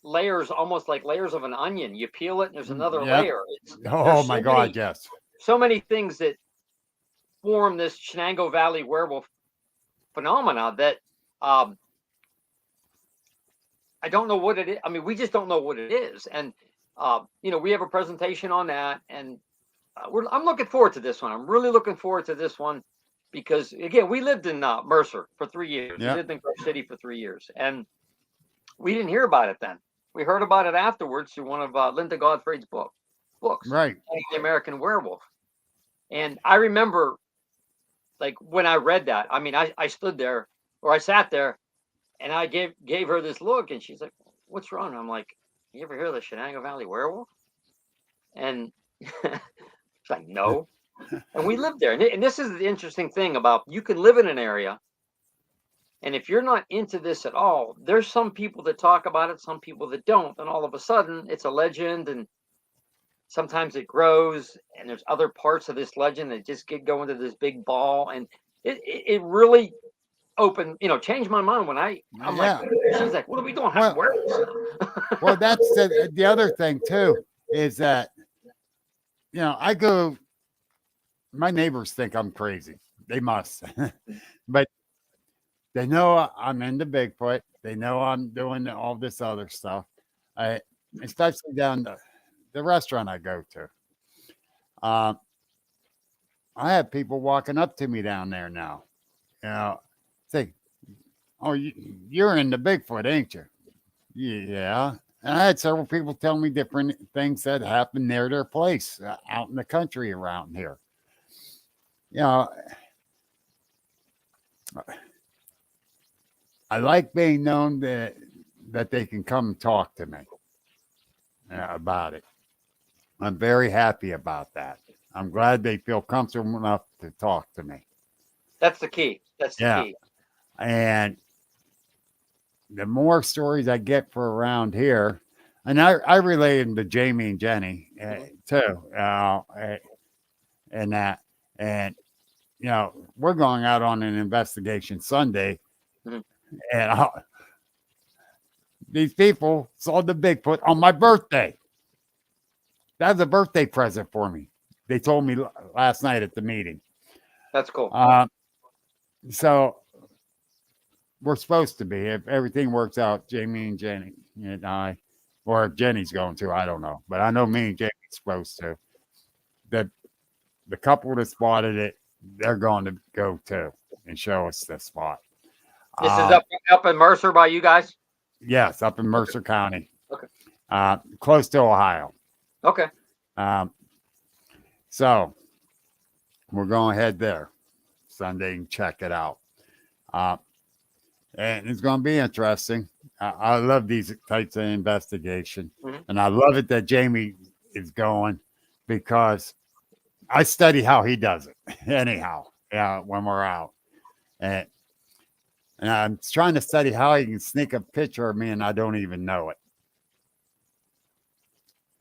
almost like layers of an onion. You peel it, and there's another layer. God, yes. So many things that form this Shenango Valley werewolf phenomena that I don't know what it is. I mean, we just don't know what it is. And, we have a presentation on that. And I'm looking forward to this one. I'm really looking forward to this one because, again, we lived in Mercer for 3 years. Yeah. We lived in Grove City for 3 years. And we didn't hear about it then. We heard about it afterwards through one of Linda Godfrey's books, Right. The American Werewolf. And I remember, like, when I read that, I mean, I stood there, or I sat there, and I gave her this look, and she's like, "What's wrong?" I'm like, "You ever hear of the Shenango Valley Werewolf?" And she's like, "No." And we lived there. And this is the interesting thing about, you can live in an area, and if you're not into this at all, there's some people that talk about it, some people that don't, and all of a sudden it's a legend, and sometimes it grows, and there's other parts of this legend that just get going to this big ball, and it really changed my mind when I'm Yeah. like, she's like, "What are we doing? Well- Werewolves?" Well, that's the other thing too, is that, I go, my neighbors think I'm crazy. They must, but they know I'm into Bigfoot. They know I'm doing all this other stuff. Especially down the restaurant I go to. I have people walking up to me down there now, say, "Oh, you're into Bigfoot, ain't you?" Yeah. And I had several people tell me different things that happened near their place out in the country around here. I like being known that they can come and talk to me about it. I'm very happy about that. I'm glad they feel comfortable enough to talk to me. That's the key. That's the key. And the more stories I get for around here, and I related to Jamie and Jenny too, and that, and we're going out on an investigation Sunday, and these people saw the Bigfoot on my birthday. That was a birthday present for me. They told me last night at the meeting. That's cool. So we're supposed to be, if everything works out, Jamie and Jenny and I, or if Jenny's going to, I don't know. But I know me and Jamie's supposed to. The couple that spotted it, they're going to go too and show us the spot. This is up in Mercer by you guys? Yes, up in Mercer County. Okay. Close to Ohio. Okay. So we're going to head there Sunday and check it out. And it's going to be interesting. I love these types of investigation. And I love it that Jamie is going, because I study how he does it anyhow. When we're out. And I'm trying to study how he can sneak a picture of me and I don't even know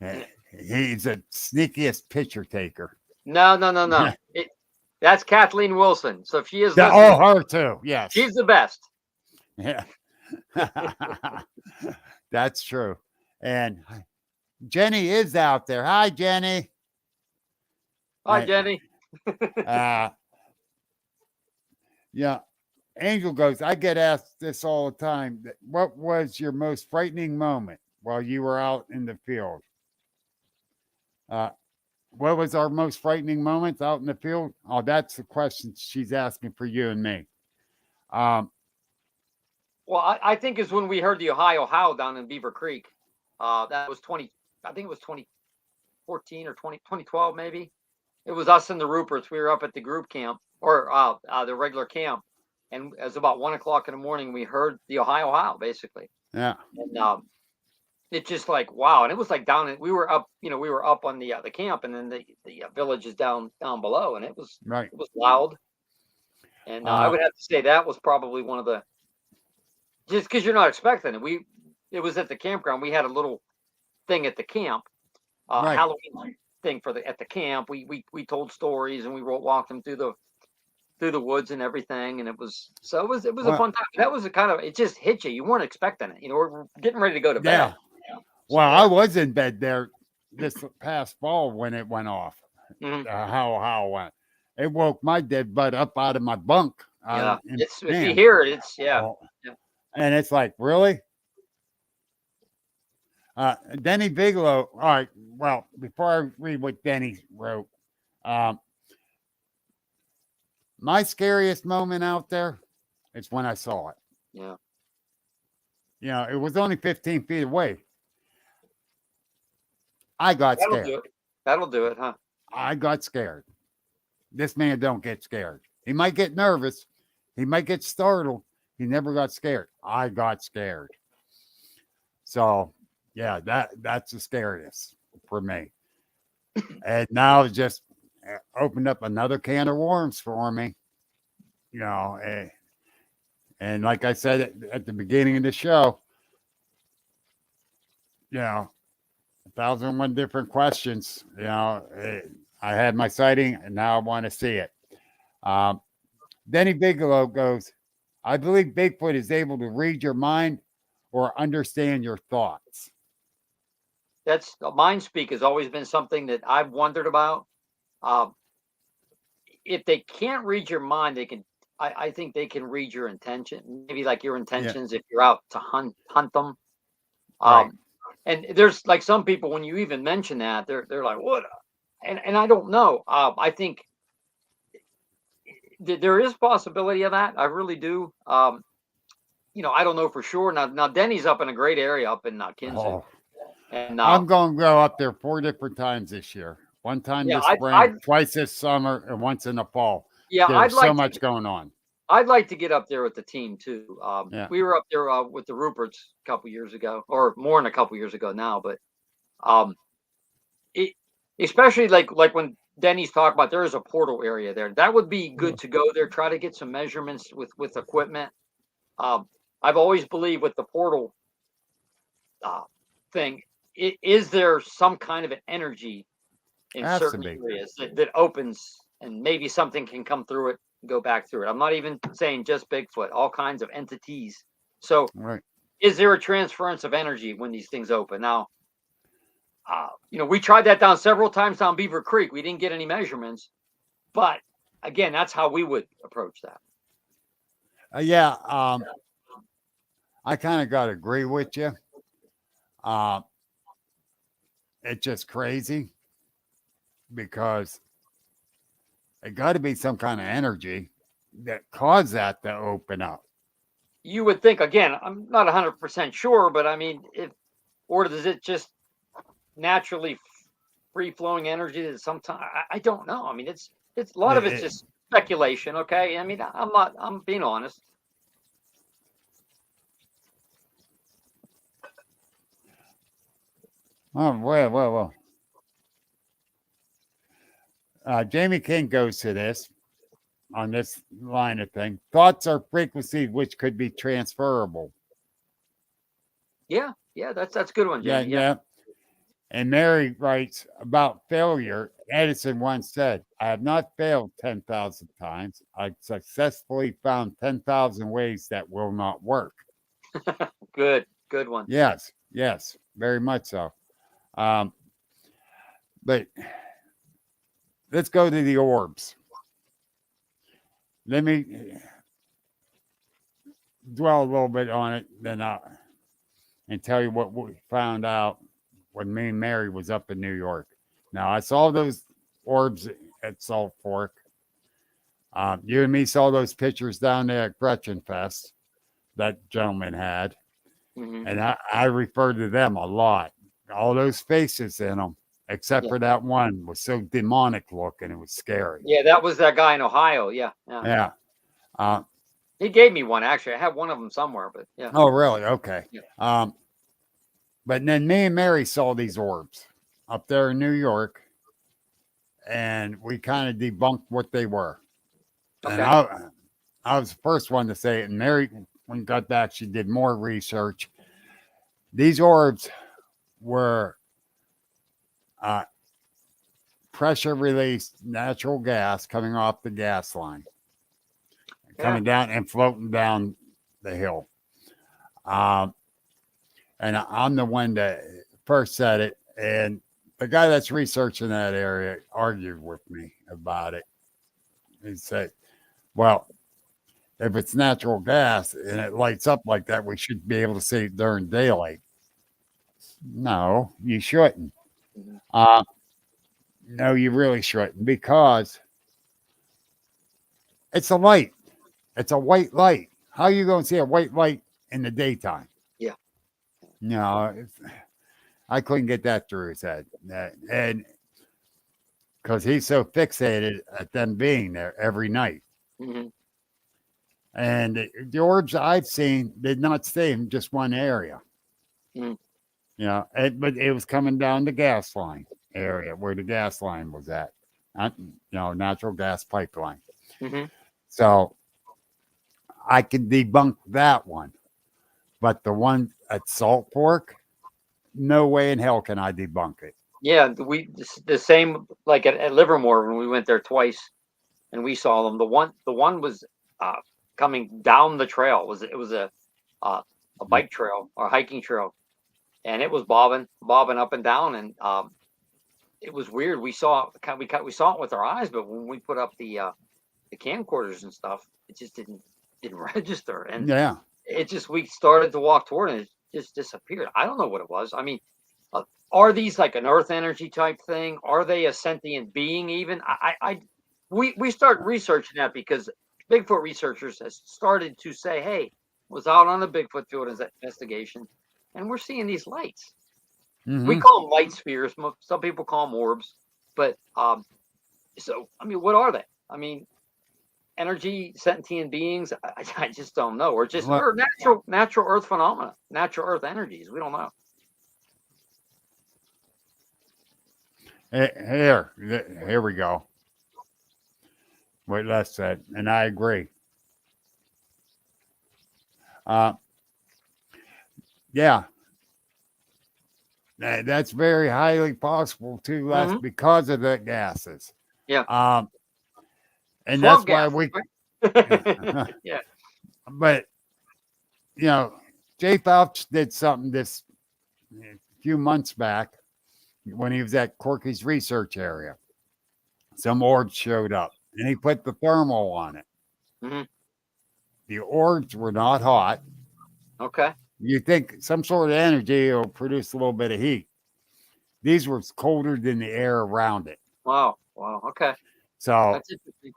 it. He's the sneakiest picture taker. No. That's Kathleen Wilson. So if she is listening, her too. Yes. she's the best. Yeah. That's true. And Jenny is out there. Hi, Jenny. Hi, Jenny. Yeah. Angel goes, I get asked this all the time. What was your most frightening moment while you were out in the field? What was our most frightening moments out in the field? Oh, that's the question she's asking for you and me. Well, I think is when we heard the Ohio Howl down in Beaver Creek. That was I think it was 2014 or 2012 maybe. It was us and the Ruperts. We were up at the group camp, or the regular camp. And it was about 1:00 in the morning. We heard the Ohio Howl, basically. Yeah. And it's just like, wow. And it was like we were up on the camp, and then the village is down below, and it was loud. And I would have to say that was probably one of the, just because you're not expecting it. It was at the campground. We had a little thing at the camp, Halloween thing at the camp. We told stories, and we walked them through the woods and everything, and it was a fun time. That was it just hit you. You weren't expecting it. We're getting ready to go to bed. Yeah. Well, I was in bed there this past fall when it went off. How went. It woke my dead butt up out of my bunk. If you hear it, it's And it's like, really? Denny Bigelow. All right. Well, before I read what Denny wrote, um, my scariest moment out there is when I saw it. Yeah. It was only 15 feet away. I got That'll do scared. it. That'll do it, huh? I got scared. This man don't get scared. He might get nervous. He might get startled. He never got scared. I got scared. So, yeah, that's the scariest for me. And now it just opened up another can of worms for me. And like I said at the beginning of the show, 1,001 different questions. I had my sighting, and now I want to see it. Denny Bigelow goes, I believe Bigfoot is able to read your mind or understand your thoughts. That's mind speak has always been something that I've wondered about. If they can't read your mind, they can. I think they can read your intention. Maybe like your intentions if you're out to hunt them. Right. And there's like some people when you even mention that they're like what, and I don't know. I think there is possibility of that. I really do. I don't know for sure. Now Denny's up in a great area up in Kinsey. Oh, And I'm going to go up there 4 different times this year. One time yeah, this spring, twice this summer, and once in the fall. Yeah, There's so much going on. I'd like to get up there with the team too. Yeah. We were up there with the Ruperts a couple years ago, or more than a couple years ago now. But especially like when Denny's talking about there is a portal area there. That would be good to go there. Try to get some measurements with equipment. I've always believed with the portal thing. Is there some kind of an energy in certain areas that opens, and maybe something can come through it and go back through it? I'm not even saying just Bigfoot, all kinds of entities. So Right. Is there a transference of energy when these things open? Now, we tried that down several times down Beaver Creek. We didn't get any measurements, but again, that's how we would approach that. I kind of got to agree with you. It's just crazy because it got to be some kind of energy that caused that to open up. You would think, again, I'm not 100% sure, but I mean, or does it just naturally free flowing energy that sometimes, I don't know. I mean, it's a lot of it's just speculation. Okay. I mean, I'm being honest. Oh, well. Jamie King goes to this on this line of thing. Thoughts are frequencies which could be transferable. Yeah, that's a good one, Jamie. Yeah. And Mary writes about failure. Edison once said, I have not failed 10,000 times. I successfully found 10,000 ways that will not work. Good one. Yes, very much so. But let's go to the orbs. Let me dwell a little bit on it, and tell you what we found out when me and Mary was up in New York. Now, I saw those orbs at Salt Fork. You and me saw those pictures down there at Gretchen Fest that gentleman had. Mm-hmm. And I refer to them a lot. All those faces in them, except for that one, was so demonic looking. It was scary. Yeah, that was that guy in Ohio. Yeah. He gave me one, actually. I have one of them somewhere, but yeah. Oh, really? Okay. Yeah. But then me and Mary saw these orbs up there in New York, and we kind of debunked what they were. Okay. And I was the first one to say it, and Mary, when we got back, she did more research. These orbs were pressure released natural gas coming off the gas line, coming down and floating down the hill. And I'm the one that first said it, and the guy that's researching that area argued with me about it. He said, well, if it's natural gas and it lights up like that, we should be able to see it during daylight. No, you shouldn't. Mhm. Uh, no, you really shouldn't because it's a light. It's a white light. How are you going to see a white light in the daytime? Yeah. No, I couldn't get that through his head. And because he's so fixated at them being there every night. Hmm. And the orbs I've seen did not stay in just one area. Mm. But it was coming down the gas line area where the gas line was at, not, natural gas pipeline. Hmm. So I can debunk that one. But the one at Salt Fork, no way in hell can I debunk it. Yeah, the same like at Livermore when we went there twice and we saw them. The one was coming down the trail. It was a bike trail or hiking trail, and it was bobbing up and down, and it was weird. We saw it with our eyes, but when we put up the camcorders and stuff, it just didn't register, and Yeah. we started to walk toward it, and it just disappeared. I don't know what it was. I mean, uh, are these like an earth energy type thing? Are they a sentient being even? We start researching that because Bigfoot researchers has started to say, hey, was out on a Bigfoot field investigation, and we're seeing these lights. We Hmm. call them light spheres. Some people call them orbs, but so I mean, what are they? I mean, energy sentient beings? I just don't know. Or natural Earth phenomena, natural Earth energies. We don't know. Here we go. What Les said, and I agree. Uh, yeah, that's very highly possible too, Les, Hmm. because of the gases. Yeah, Um, and fog that's why gases, we. right? Yeah. But you know, Jay Fauch did something this few months back when he was at Corky's research area. Some orbs showed up, and he put the thermal on it. Hmm. The orbs were not hot. Okay. You think some sort of energy will produce a little bit of heat. These were colder than the air around it. Wow. Wow. Okay. So That's interesting.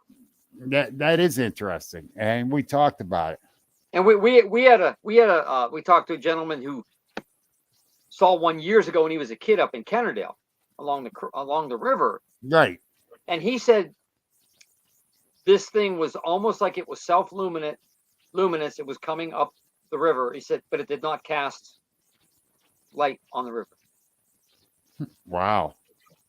that is interesting, and we talked about it. And we talked to a gentleman who saw one years ago when he was a kid up in Kennerdale along the river, Right. and he said this thing was almost like it was luminous. It was coming up the river. He said, but it did not cast light on the river. Wow.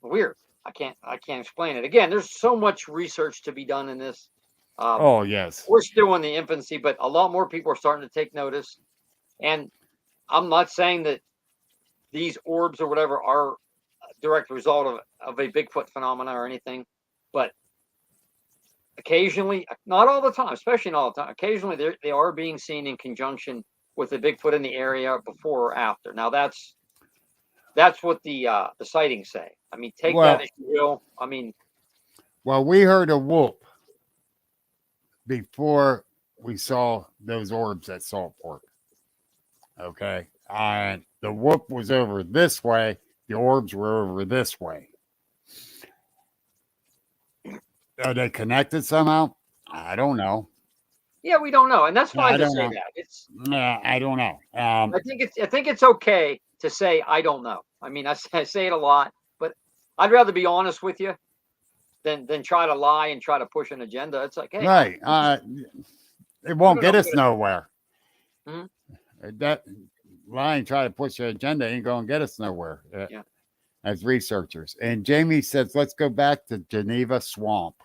Weird. I can't explain it. Again, there's so much research to be done in this. Oh yes. We're still in the infancy, but a lot more people are starting to take notice. And I'm not saying that these orbs or whatever are a direct result of a Bigfoot phenomena or anything, but occasionally, not all the time, especially not all the time, occasionally they are being seen in conjunction with the Bigfoot in the area before or after. Now that's what the sightings say. I mean, take that Well, as you will. I mean, we heard a whoop before we saw those orbs at Salt Fork. Okay, and the whoop was over this way. The orbs were over this way. Are they connected somehow? I don't know. yeah, we don't know, and that's fine I to don't say know. that. It's I don't know. I think it's okay to say I don't know. I mean, I say it a lot, but I'd rather be honest with you than try to lie and try to push an agenda. It's like, hey, Right. It won't don't get know us nowhere. Mhm. That lying, try to push an agenda ain't going to get us nowhere Yeah. as researchers. And Jamie says, let's go back to Geneva Swamp.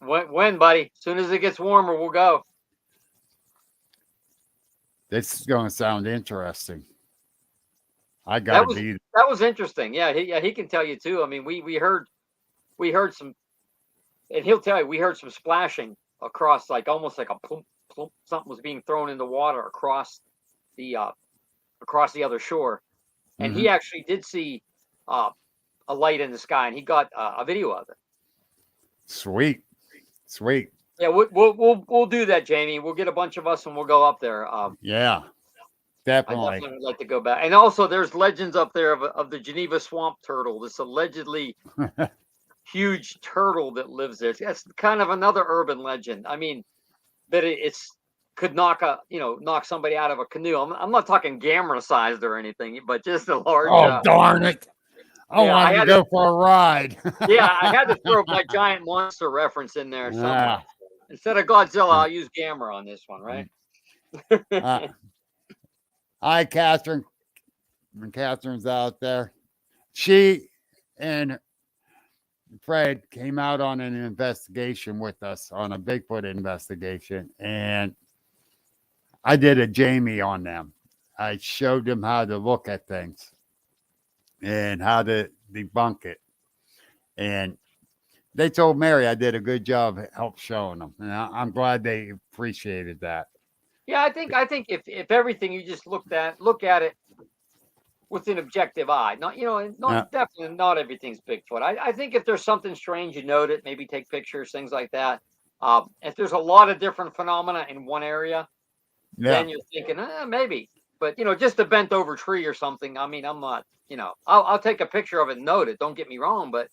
When, buddy? As soon as it gets warmer, we'll go. This is going to sound interesting. I got That to was be. that was interesting. Yeah, he can tell you too. I mean, we heard some, and he'll tell you we heard some splashing across, like almost like a plump, plump, something was being thrown in the water the uh across the other shore, and he Mhm. actually did see uh a light in the sky, and he got a video of it. Sweet. Sweet. Yeah, we'll do that, Jamie. We'll get a bunch of us and we'll go up there. Yeah. Definitely. definitely would like to go back. And also, there's legends up there of the Geneva swamp turtle. This allegedly huge turtle that lives there. That's kind of another urban legend. I mean, that it's could knock somebody out of a canoe. I'm not talking Gamera sized or anything, but just a large. Oh, darn it. I Yeah, wanted to go for a ride. yeah, I had to throw my giant monster reference in there somewhere. Ah, Instead of Godzilla, I'll use Gamera on this one, right? Hi, Catherine. When Catherine's out there, she and Fred came out on an investigation with us on a Bigfoot investigation, and I did a Jamie on them. I showed them how to look at things and how to debunk it. And they told Mary I did a good job help showing them. And I'm glad they appreciated that. Yeah, I think if everything you just look at it with an objective eye, definitely not everything's Bigfoot. I think if there's something strange, you note it, maybe take pictures, things like that. If there's a lot of different phenomena in one area, then you're thinking, maybe. But just a bent over tree or something. I mean, I'm not, I'll take a picture of it and note it. Don't get me wrong, but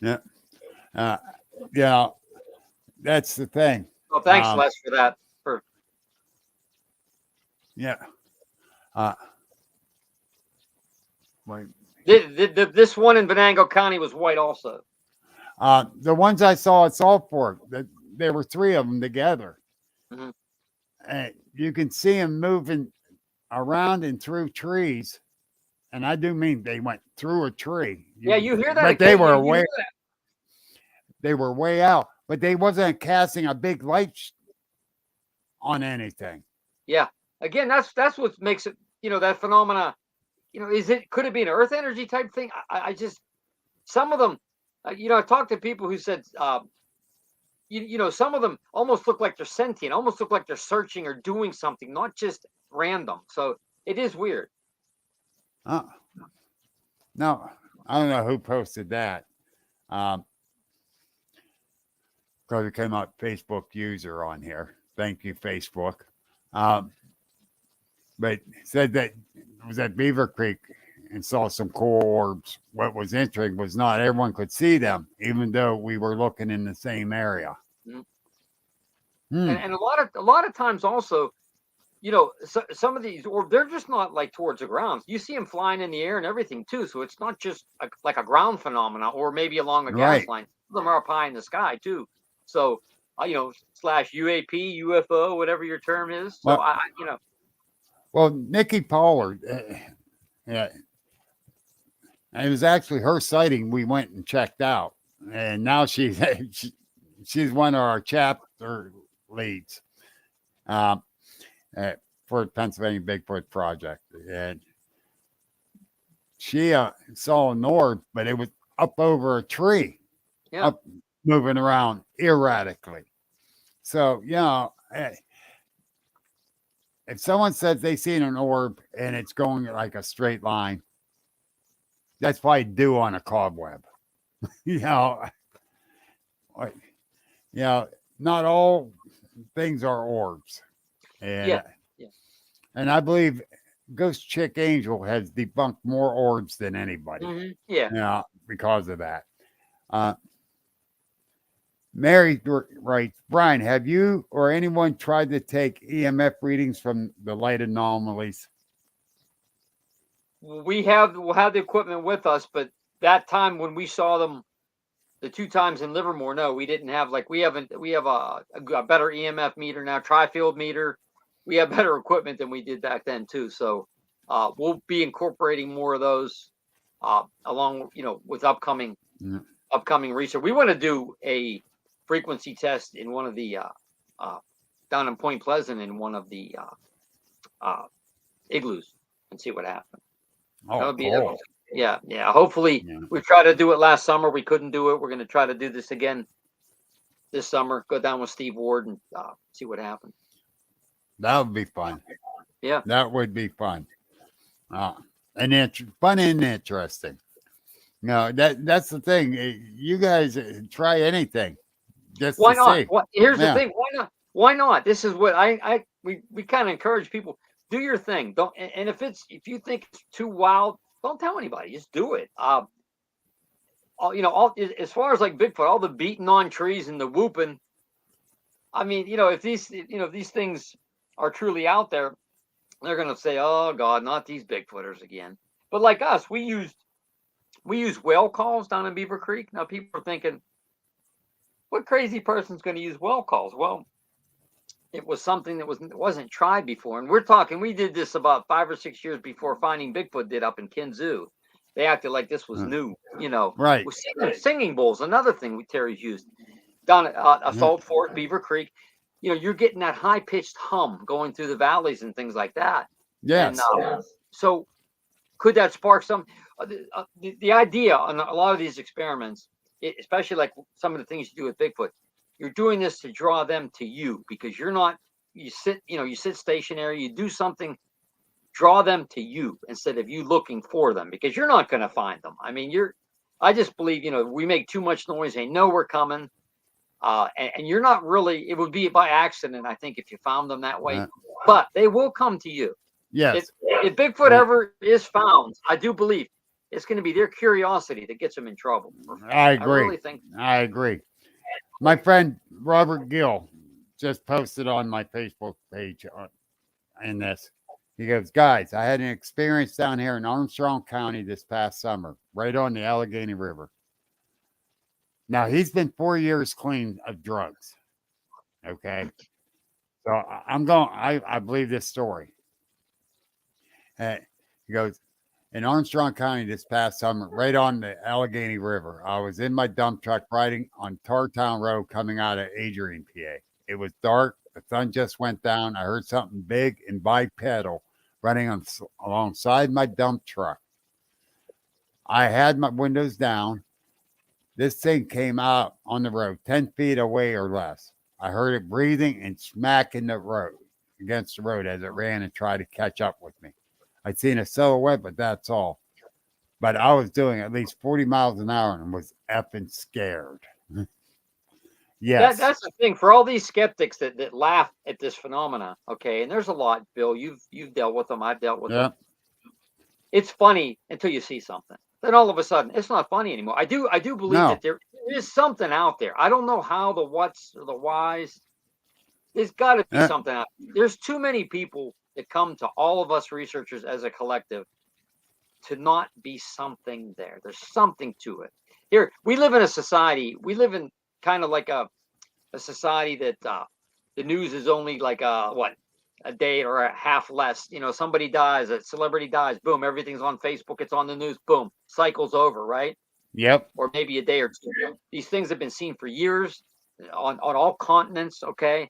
Yeah. That's the thing. Well, thanks, Les, for that. Yeah. Wait. This one in Venango County was white also. The ones I saw at Salt Fork, there were 3 of them together. Mm-hmm. And you can see them moving around and through trees. And I do mean they went through a tree. Yeah, you hear that? But they were way out. But they wasn't casting a big light on anything. Yeah. Again, that's what makes it, that phenomena, could it be an earth energy type thing? I just, some of them, I talked to people who said, some of them almost look like they're sentient, almost look like they're searching or doing something, not just random. So it is weird. No, I don't know who posted that. Because it came up Facebook user on here. Thank you, Facebook. But said that it was at Beaver Creek and saw some cool orbs. What was interesting was not everyone could see them, even though we were looking in the same area. Mm-hmm. And a lot of times also, some of these orbs, they're just not like towards the ground. You see them flying in the air and everything too. So it's not just like a ground phenomena or maybe along a gas line. Some of them are up high in the sky too. So, slash UAP, UFO, whatever your term is. So Well, Nikki Pollard, yeah, it was actually her sighting we went and checked out. And now she's one of our chapter leads for the Pennsylvania Bigfoot Project. And she saw an orb, but it was up over a tree, up moving around erratically. So, if someone says they seen an orb and it's going like a straight line, that's probably dew on a cobweb. Not all things are orbs. And, and I believe Ghost Chick Angel has debunked more orbs than anybody. Mm-hmm. Because of that. Mary writes, Brian, have you or anyone tried to take EMF readings from the light anomalies? We'll have the equipment with us, but that time when we saw them, the 2 times in Livermore, no, we didn't have we have a better EMF meter now, tri-field meter. We have better equipment than we did back then too. So we'll be incorporating more of those along, with upcoming research. We want to do a frequency test in one of the down in Point Pleasant in one of the igloos and see what happens. Oh, cool. Yeah. Hopefully, we tried to do it last summer. We couldn't do it. We're going to try to do this again this summer. Go down with Steve Ward and see what happens. That would be fun. Yeah, that would be fun. Fun and interesting. No, that's the thing. You guys try anything. Just why not? see. Here's the thing. Why not? why not? This is what we kind of encourage people. Do your thing. Don't, and if you think it's too wild, don't tell anybody. Just do it. All as far as like Bigfoot, all the beating on trees and the whooping. I mean, if these things are truly out there, they're gonna say, "Oh God, not these Bigfooters again." But like us, we use whale calls down in Beaver Creek. Now people are thinking, "What crazy person's going to use whale calls?" Well, it was something that wasn't tried before, and we're talking. We did this about 5 or 6 years before Finding Bigfoot did up in Kinzoo. They acted like this was new, Right. With singing bowls, another thing Terry's used down at Salt Fork, Beaver Creek. You're getting that high pitched hum going through the valleys and things like that. Yes. And so, could that spark some? The idea on a lot of these experiments, especially like some of the things you do with Bigfoot, you're doing this to draw them to you because you're not. You sit stationary. You do something. Draw them to you instead of you looking for them because you're not going to find them. I mean, I just believe, we make too much noise. They know we're coming. And you're not really, it would be by accident, I think, if you found them that way, but they will come to you. Yes. If Bigfoot ever is found, I do believe it's going to be their curiosity that gets them in trouble. I agree. I really think. I agree. My friend Robert Gill just posted on my Facebook page in this. He goes, guys, I had an experience down here in Armstrong County this past summer, right on the Allegheny River. Now, he's been 4 years clean of drugs. Okay. So I believe this story. He goes, in Armstrong County this past summer, right on the Allegheny River, I was in my dump truck riding on Tartown Road coming out of Adrian, PA. It was dark. The sun just went down. I heard something big and bipedal running alongside my dump truck. I had my windows down. This thing came out on the road 10 feet away or less. I heard it breathing and smacking the road against the road as it ran and tried to catch up with me. I'd seen a silhouette, but that's all. But I was doing at least 40 miles an hour and was effing scared. Yes. That's the thing for all these skeptics that laugh at this phenomena. Okay. And there's a lot, Bill, you've dealt with them. I've dealt with them. It's funny until you see something. Then all of a sudden it's not funny anymore. I do believe that there is something out there. I don't know how, the what's or the whys. There's got to be something out there. There's too many people that come to all of us researchers as a collective to not be something there. There's something to it. Here, we live in a society. We live in kind of like a society that the news is only like a day or a half less. Somebody dies, a celebrity dies, boom, everything's on Facebook, it's on the news, boom, cycle's over, right? Yep. Or maybe a day or two. These things have been seen for years on all continents, okay?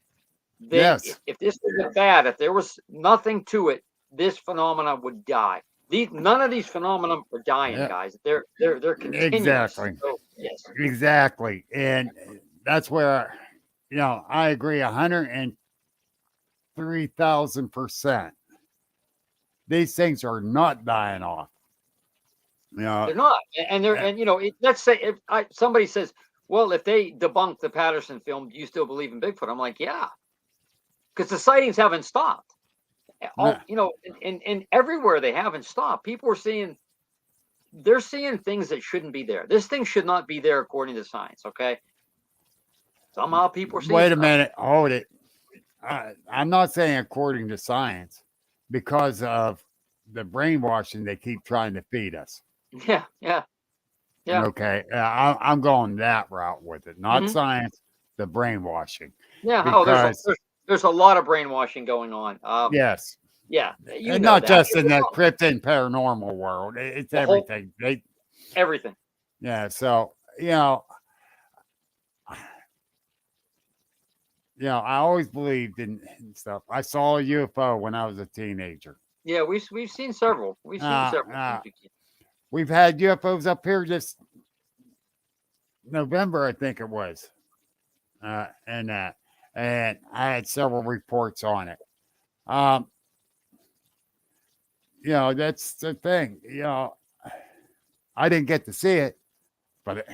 Yes. If this was bad, if there was nothing to it, this phenomena would die. None of these phenomena are dying, guys. They're continuous. Exactly. So, yes. Exactly. And that's where, I agree 103,000%. These things are not dying off. They're not. And let's say if somebody says, well, if they debunk the Patterson film, do you still believe in Bigfoot? I'm like, yeah. Because the sightings haven't stopped. And everywhere they haven't stopped. People are seeing things that shouldn't be there. This thing should not be there according to science, okay? Somehow people are seeing Wait a minute. Hold it. I'm not saying according to science because of the brainwashing they keep trying to feed us. Yeah. Okay. I'm going that route with it. Not science, the brainwashing. Yeah. Because, there's a lot of brainwashing going on. Yes. Yeah. And not just in the cryptid and paranormal world. It's everything. Everything. Yeah. So, I always believed in stuff. I saw a UFO when I was a teenager. Yeah, we've seen several. We've had UFOs up here just November, I think it was, and I had several reports on it. That's the thing. I didn't get to see it, but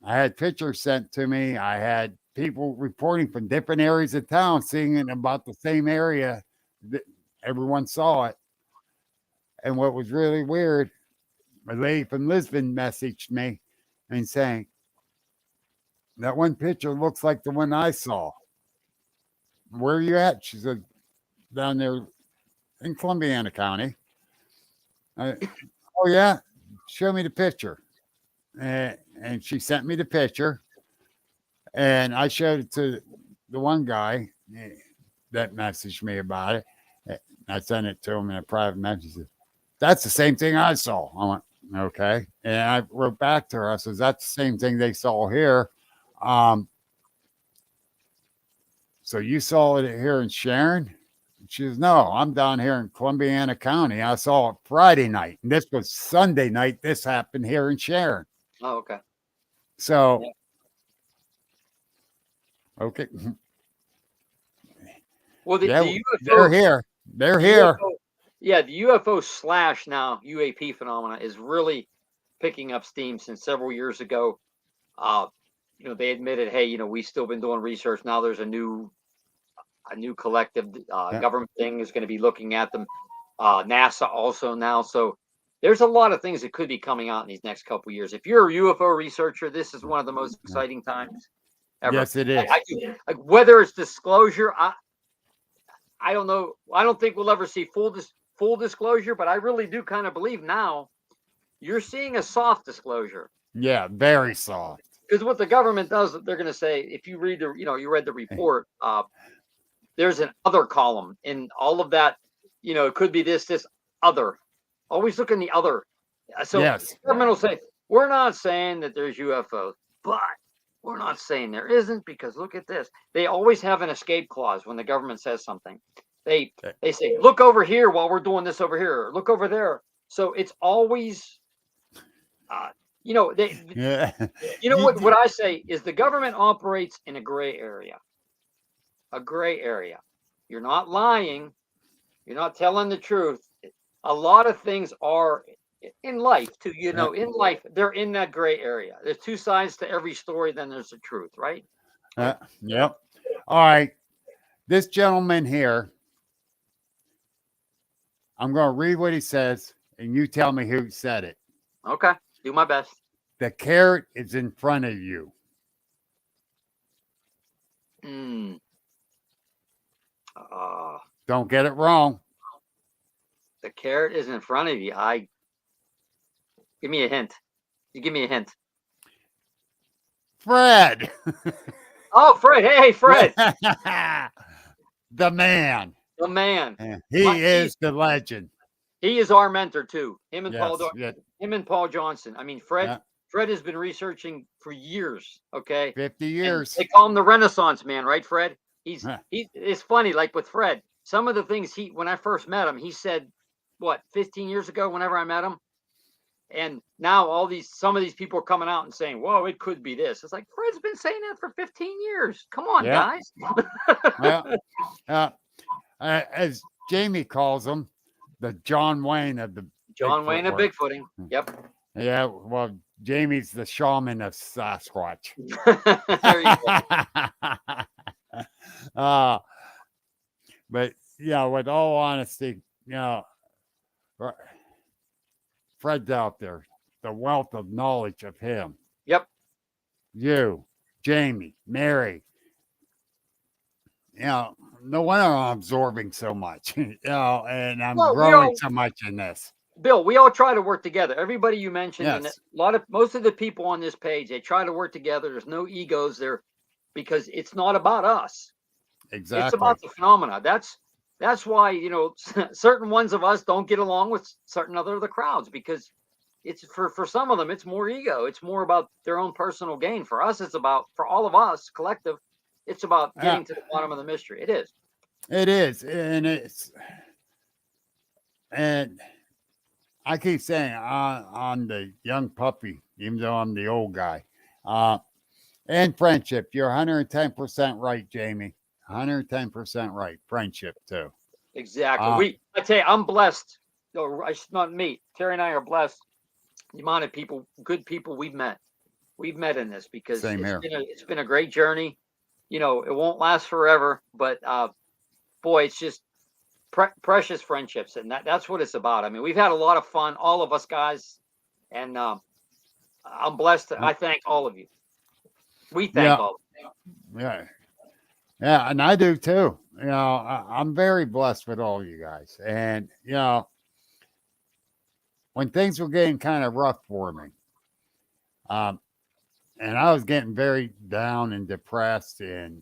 I had pictures sent to me. I had people reporting from different areas of town, seeing it about the same area. Everyone saw it. And what was really weird, a lady from Lisbon messaged me and saying, that one picture looks like the one I saw. Where are you at? She said, down there in Columbiana County. Oh, yeah? Show me the picture. And she sent me the picture. And I showed it to the one guy that messaged me about it. I sent it to him in a private message. That's the same thing I saw. I went, okay. And I wrote back to her. I said, that's the same thing they saw here. So you saw it here in Sharon? She says, no, I'm down here in Columbiana County. I saw it Friday night. And this was Sunday night. This happened here in Sharon. Oh, okay. So, okay. Well, the UFO, they're here. They're here. UFO, the UFO / now UAP phenomena is really picking up steam since several years ago. They admitted, hey, we've still been doing research. Now there's a new collective government thing is going to be looking at them. NASA also now. So there's a lot of things that could be coming out in these next couple of years. If you're a UFO researcher, this is one of the most exciting times ever. Yes, it is. Whether it's disclosure, I don't know. I don't think we'll ever see full disclosure, but I really do kind of believe now you're seeing a soft disclosure. Yeah, very soft. Because what the government does, they're going to say, if you read you read the report, there's an other column in all of that. It could be this other. Always look in the other. So yes. The government will say, we're not saying that there's UFOs, but we're not saying there isn't, because look at this. They always have an escape clause when the government says something. They say, look over here while we're doing this over here. Look over there. So it's always, what I say is the government operates in a gray area. A gray area. You're not lying. You're not telling the truth. A lot of things are in life too. In life, they're in that gray area. There's two sides to every story. Then there's the truth, right? Yep. All right. This gentleman here, I'm going to read what he says, and you tell me who said it. Okay. Do my best. The carrot is in front of you. Don't get it wrong. The carrot is in front of you. Give me a hint. You give me a hint. Fred. Oh, Fred. Hey, Fred. The man. The man. He is the legend. He is our mentor too. Him and Paul Johnson. I mean, Fred has been researching for years. Okay. 50 years. And they call him the Renaissance man, right, Fred? It's funny, like with Fred, some of the things when I first met him, he said, 15 years ago, whenever I met him. And now some of these people are coming out and saying, whoa, it could be this. It's like, Fred's been saying that for 15 years. Come on, guys. As Jamie calls him, the John Wayne of the Wayne of Bigfooting. Yep. Yeah. Well, Jamie's the shaman of Sasquatch. There you go. But with all honesty, Fred's out there, the wealth of knowledge of him. Yep. You, Jamie, Mary. No wonder I'm absorbing so much, and I'm growing so much in this. Bill, we all try to work together. Everybody you mentioned, yes. And most of the people on this page, they try to work together. There's no egos there, because it's not about us. Exactly. It's about the phenomena. That's why, certain ones of us don't get along with certain other of the crowds, because it's for some of them, it's more ego. It's more about their own personal gain. For us, for all of us, collective, it's about getting to the bottom of the mystery. It is. It is. And I keep saying on the young puppy, even though I'm the old guy, and friendship, you're 110% right, Jamie. 110% right. Friendship too. Exactly. I tell you, I'm blessed. It's not me. Terry and I are blessed. The amount of good people we've met. we've met in this, because Same here. it's been a great journey. You know, it won't last forever, but boy, it's just precious friendships, and that's what it's about. I mean, we've had a lot of fun, all of us guys, and I'm blessed. I thank all of you. We thank Yeah, all. yeah, yeah, and I do too. You know, I'm very blessed with all you guys, and you know, when things were getting kind of rough for me, um, and I was getting very down and depressed and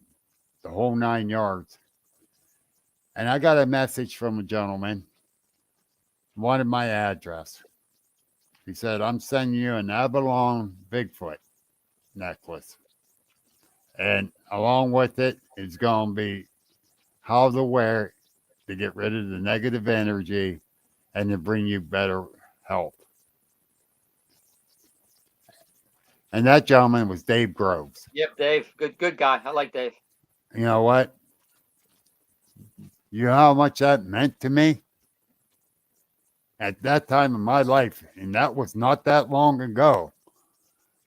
the whole 9 yards. And I got a message from a gentleman, wanted my address. He said, I'm sending you an abalone Bigfoot necklace. And along with it is going to be how to wear it to get rid of the negative energy and to bring you better health. And that gentleman was Dave Groves. Yep, Dave, good guy. I like Dave. You know what? You know how much that meant to me at that time in my life, and that was not that long ago,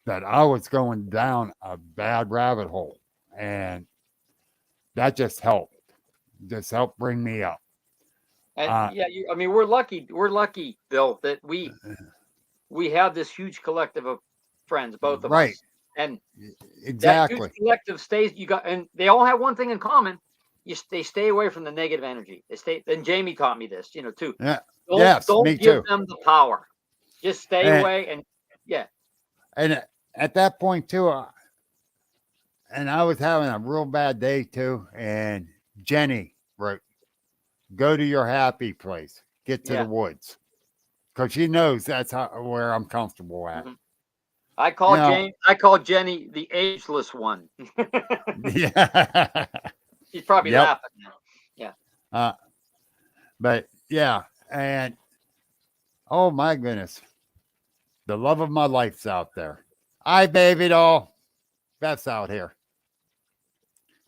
that I was going down a bad rabbit hole, and that just helped bring me up. And yeah, I mean, we're lucky, Bill, that we have this huge collective of friends, both of Right. us, and that huge Exactly. collective stays. And they all have one thing in common: they stay away from the negative energy. They stay. And Jamie taught me this, too. Yeah. Don't, Yes, don't me give too. them the power. Just stay And, away. And yeah, and at that point too, and I was having a real bad day too, and Jenny wrote, "Go to your happy place. Get to yeah. the woods," because she knows that's where I'm comfortable at. Mm-hmm. I call Jenny the ageless one. Yeah. She's probably Yep. laughing now. Yeah. But yeah, and oh my goodness, the love of my life's out there. Hi, baby doll. Beth's out here.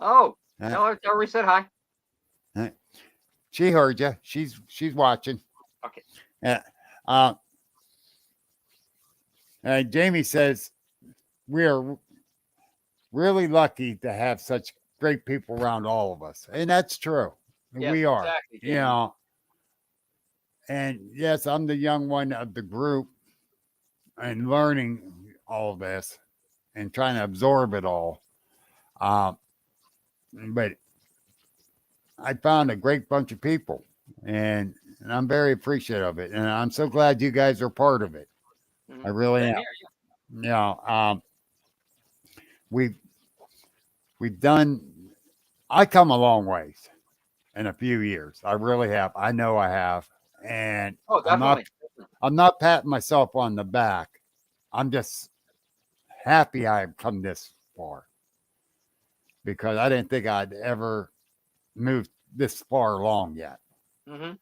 Oh, Uh, tell her we said hi. She heard you. She's watching. Okay. Yeah. Jamie says we are really lucky to have such great people around all of us, and that's true. Yes, we are. exactly, You know. And yes, I'm the young one of the group, and learning all this and trying to absorb it all. But I found a great bunch of people, and I'm very appreciative of it. And I'm so glad you guys are part of it. Mm-hmm. I really Same am. here, Yeah. We've done. I come a long ways in a few years. I really have. I know I have, and oh, definitely. I'm not patting myself on the back. I'm just happy I've come this far, because I didn't think I'd ever move this far along yet. Mm-hmm.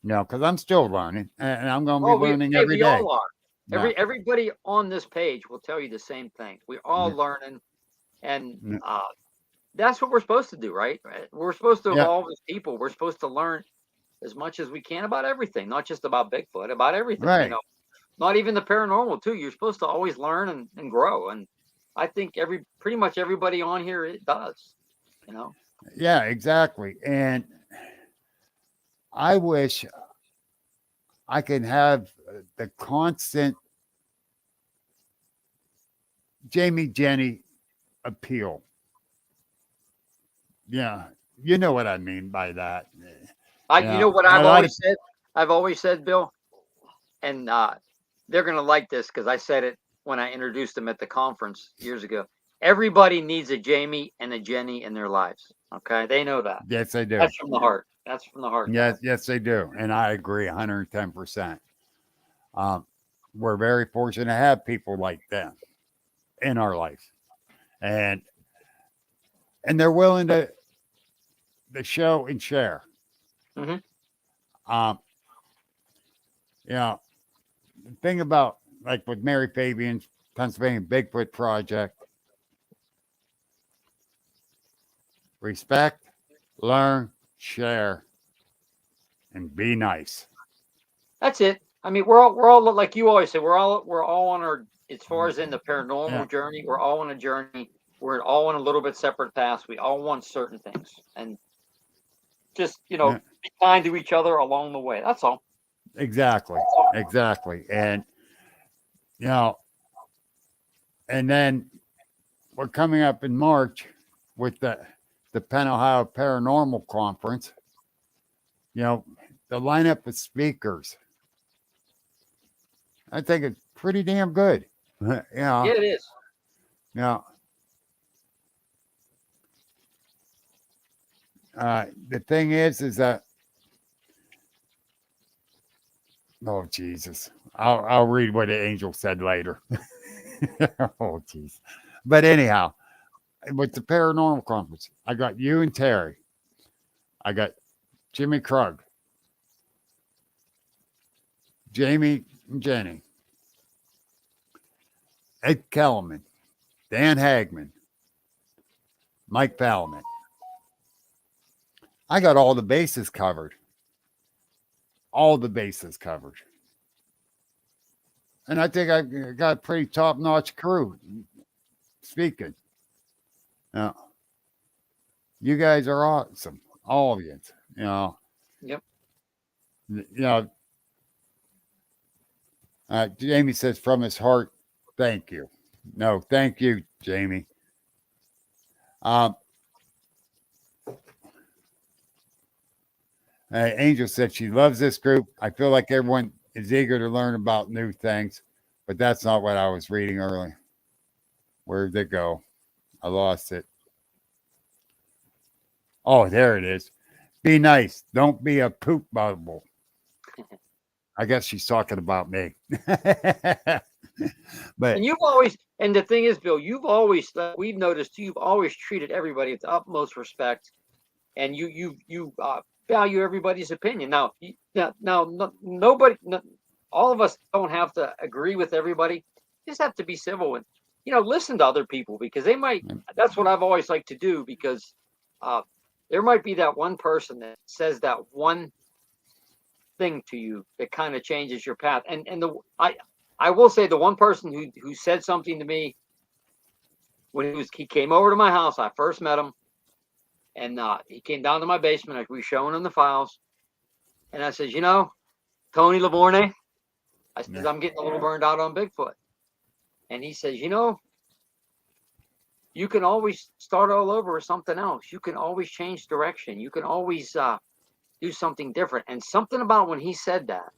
No, because I'm still learning, and I'm going to be learning we every day. all are. Yeah. Everybody on this page will tell you the same thing. We're all learning, and that's what we're supposed to do, right? We're supposed to evolve as people. We're supposed to learn as much as we can about everything, not just about Bigfoot, about everything. Right. Not even the paranormal too. You're supposed to always learn and grow, and I think pretty much everybody on here it does. Yeah, exactly. And I wish I could have the constant Jamie Jenny appeal. Yeah, you know what I mean by that. You know what I've always said? I've always said, Bill, and they're going to like this because I said it when I introduced them at the conference years ago. Everybody needs a Jamie and a Jenny in their lives. Okay, they know that. Yes, they do. That's from the heart. That's from the heart. Yes, they do, and I agree 110%. We're very fortunate to have people like them in our life, and they're willing to show and share. Mm-hmm. The thing about, like, with Mary Fabian's Pennsylvania Bigfoot Project, respect, learn, share, and be nice. That's it. I mean, we're all like you always say. We're all on our as far as in the paranormal Yeah. journey, we're all on a journey. We're all on a little bit separate paths. We all want certain things, and just Yeah. be kind to each other along the way. That's all. Exactly. Exactly. And you know, and then we're coming up in March with the Penn Ohio Paranormal Conference. You know, the lineup of speakers, I think it's pretty damn good. Yeah, it is. You know, the thing is that oh Jesus, I'll read what the angel said later. Oh jeez, but anyhow, with the paranormal conference, I got you and Terry. I got Jimmy Krug, Jamie and Jenny, Ed Kellerman, Dan Hagman, Mike Fallman. I got all the bases covered. All the bases covered. And I think I got a pretty top notch crew speaking. Now, you guys are awesome. All of you. You know, Yep. you know, Jamie says from his heart, thank you. No, thank you, Jamie. Um, Angel said she loves this group. I feel like everyone is eager to learn about new things, but that's not what I was reading earlier. Where did it go? I lost it. Oh, there it is. Be nice. Don't be a poop bubble. I guess she's talking about me. But And you've always, and the thing is, Bill, you've always, we've noticed you've always treated everybody with the utmost respect, and you value everybody's opinion. Now, nobody, all of us don't have to agree with everybody. You just have to be civil and listen to other people, because they might. That's what I've always liked to do, because there might be that one person that says that one thing to you that kind of changes your path. And I will say, the one person who said something to me when he came over to my house, I first met him, and he came down to my basement. I was showing him the files, and I said, Tony Lavorne, I said, I'm getting a little burned out on Bigfoot. And he says, you can always start all over with something else. You can always change direction. You can always do something different. And something about when he said that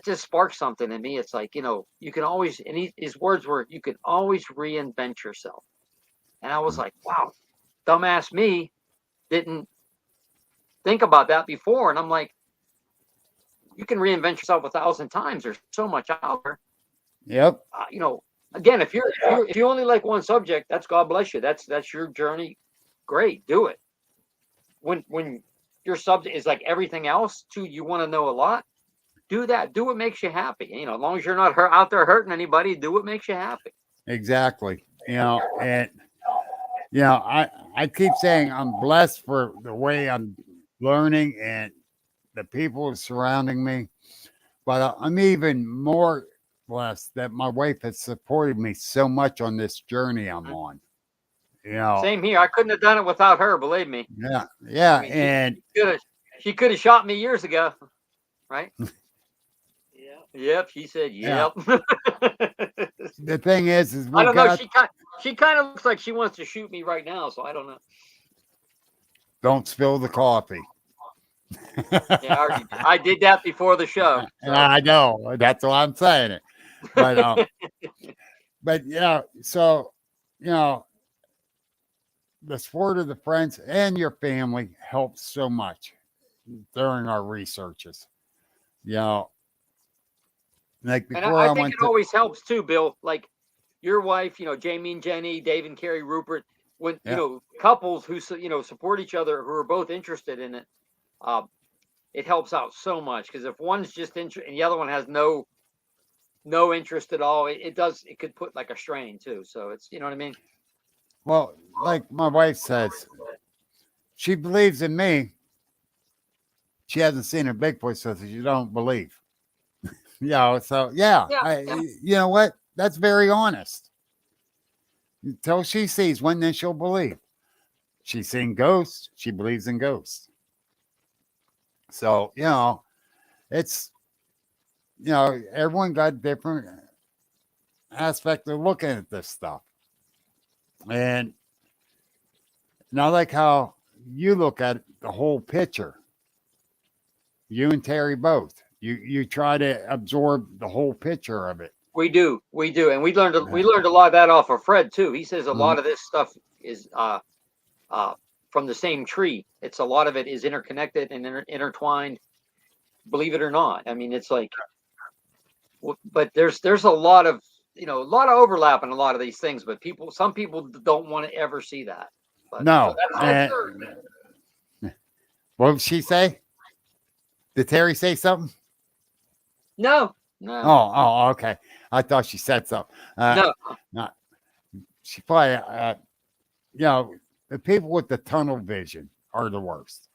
just sparked something in me. It's like, you can always, and his words were, you can always reinvent yourself. And I was like, wow, dumbass me didn't think about that before. And I'm like, you can reinvent yourself 1,000 times. There's so much out there. Yep. Again, if you only like one subject, that's God bless you. That's your journey. Great, do it. When your subject is like everything else too, you want to know a lot. Do that. Do what makes you happy. As long as you're not out there hurting anybody, do what makes you happy. Exactly. And I keep saying I'm blessed for the way I'm learning and the people surrounding me, but I'm even more blessed that my wife has supported me so much on this journey I'm on. Same here. I couldn't have done it without her, believe me. Yeah. I mean, and she could have shot me years ago, right? Yep. She said, yep. Yeah. The thing is I don't know. She kind of looks like she wants to shoot me right now, so I don't know. Don't spill the coffee. Yeah, I did that before the show. So. I know. That's why I'm saying it. But so the support of the friends and your family helps so much during our researches. Like before, and I think it always helps too, Bill. Like your wife, Jamie and Jenny, Dave and Carrie Rupert. When couples who support each other, who are both interested in it, it helps out so much. Because if one's just interested and the other one has no interest at all, it could put like a strain too. So it's, you know what I mean? Well, like my wife says, she believes in me. She hasn't seen a Bigfoot, so you don't believe. So yeah. You know what? that's very honest. Until she sees one, then she'll believe. She's seen ghosts. She believes in ghosts. So, it's, everyone got different aspect of looking at this stuff. And I like how you look at the whole picture. You and Terry both. You try to absorb the whole picture of it. We do, and we learned a lot of that off of Fred too. He says a lot of this stuff is from the same tree. It's a lot of it is interconnected and intertwined. Believe it or not, I mean, it's like, but there's a lot of overlap in a lot of these things. But some people don't want to ever see that. But, no. So what did she say? Did Terry say something? No. Oh, okay. I thought she said something. No. She probably, the people with the tunnel vision are the worst.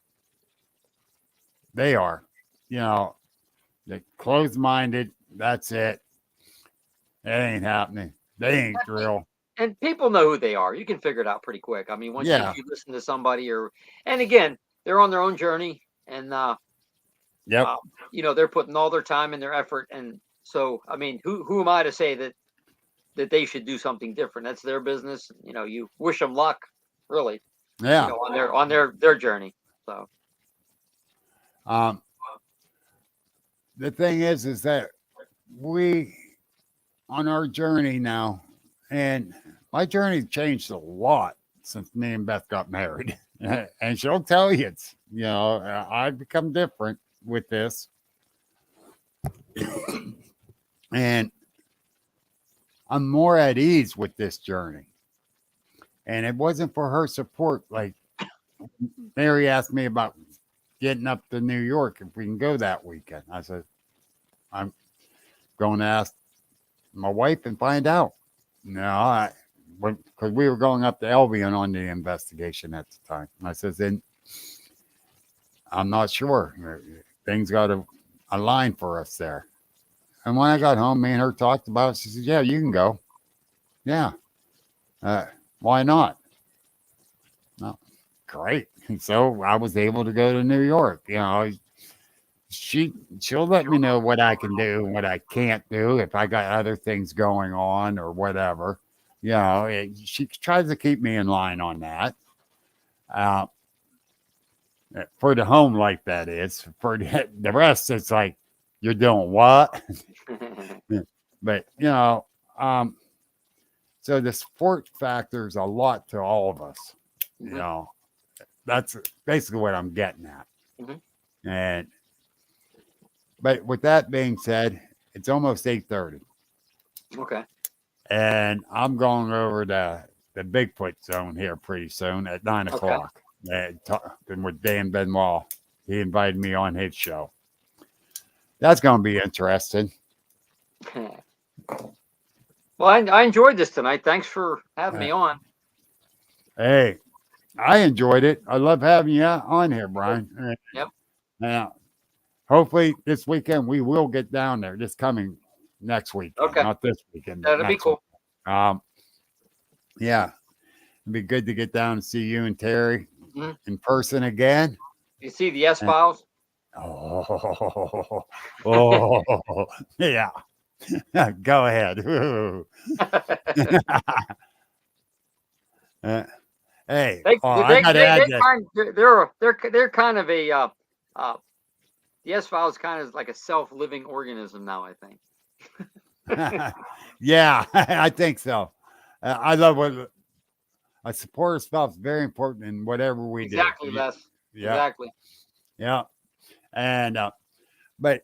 They are, they're closed-minded. That's it. It ain't happening. They ain't real. And people know who they are. You can figure it out pretty quick. I mean, once you listen to somebody, and again, they're on their own journey, and they're putting all their time and their effort. And so, I mean, who am I to say that they should do something different? That's their business. You wish them luck, really. Yeah. On their journey. So, the thing is that we on our journey now, and my journey changed a lot since me and Beth got married. And she'll tell you I've become different with this. And I'm more at ease with this journey. And it wasn't for her support. Like Mary asked me about getting up to New York if we can go that weekend. I said, I'm going to ask my wife and find out. No, because we were going up to Albion on the investigation at the time. And I said, then I'm not sure. Things got to align for us there. And when I got home, me and her talked about it. She said, yeah, you can go. Yeah. Why not? No, great. And so I was able to go to New York. She'll let me know what I can do and what I can't do if I got other things going on or whatever. She tries to keep me in line on that. For the home life, that is. For the rest, it's like, you're doing what? But, so the sport factor is a lot to all of us. Mm-hmm. That's basically what I'm getting at. Mm-hmm. But with that being said, it's almost 8:30. Okay. And I'm going over the Bigfoot zone here pretty soon at 9 o'clock. Talking with Dan Benoit. He invited me on his show. That's going to be interesting. Well, I enjoyed this tonight. Thanks for having me on. Hey, I enjoyed it. I love having you on here, Brian. Yep. Now, hopefully this weekend we will get down there. This coming next weekend, not this weekend. That'll be cool. Yeah, it'd be good to get down and see you and Terry in person again. You see the S-Files? Yeah. Go ahead. Hey, I gotta add they're kind of a the S-Files kind of like a self-living organism now, I think. Yeah, I think so. I love what a supporter spouse is very important in whatever we do. Exactly, Les. Yeah. Exactly. Yeah. And but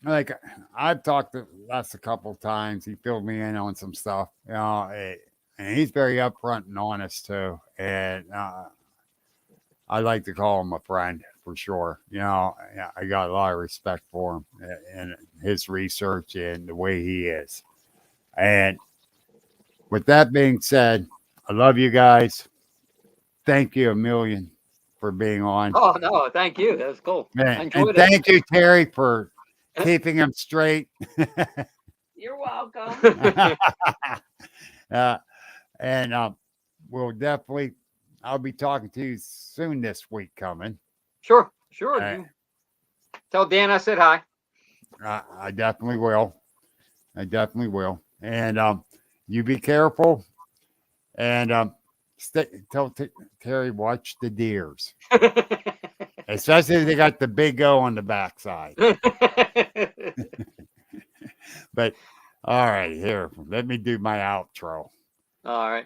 like I've talked to Les a couple of times. He filled me in on some stuff, and he's very upfront and honest too. And I like to call him a friend for sure. I got a lot of respect for him and his research and the way he is. And with that being said, I love you guys. Thank you a million for being on. Oh, no, thank you. That was cool. And thank you, Terry, for keeping him straight. You're welcome. And we'll definitely, I'll be talking to you soon this week coming. Sure. Uh, Tell Dan I said hi. I definitely will. And you be careful. And tell Terry, watch the deers. Especially if they got the big O on the backside. But all right, here, let me do my outro. All right.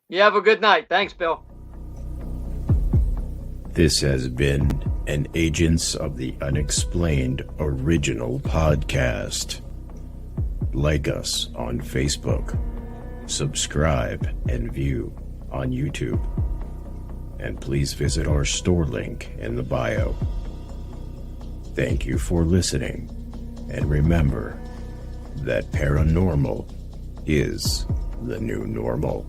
You have a good night. Thanks, Bill. This has been an Agents of the Unexplained original podcast. Like us on Facebook, subscribe and view on YouTube, and please visit our store link in the bio. Thank you for listening, and remember that paranormal is the new normal.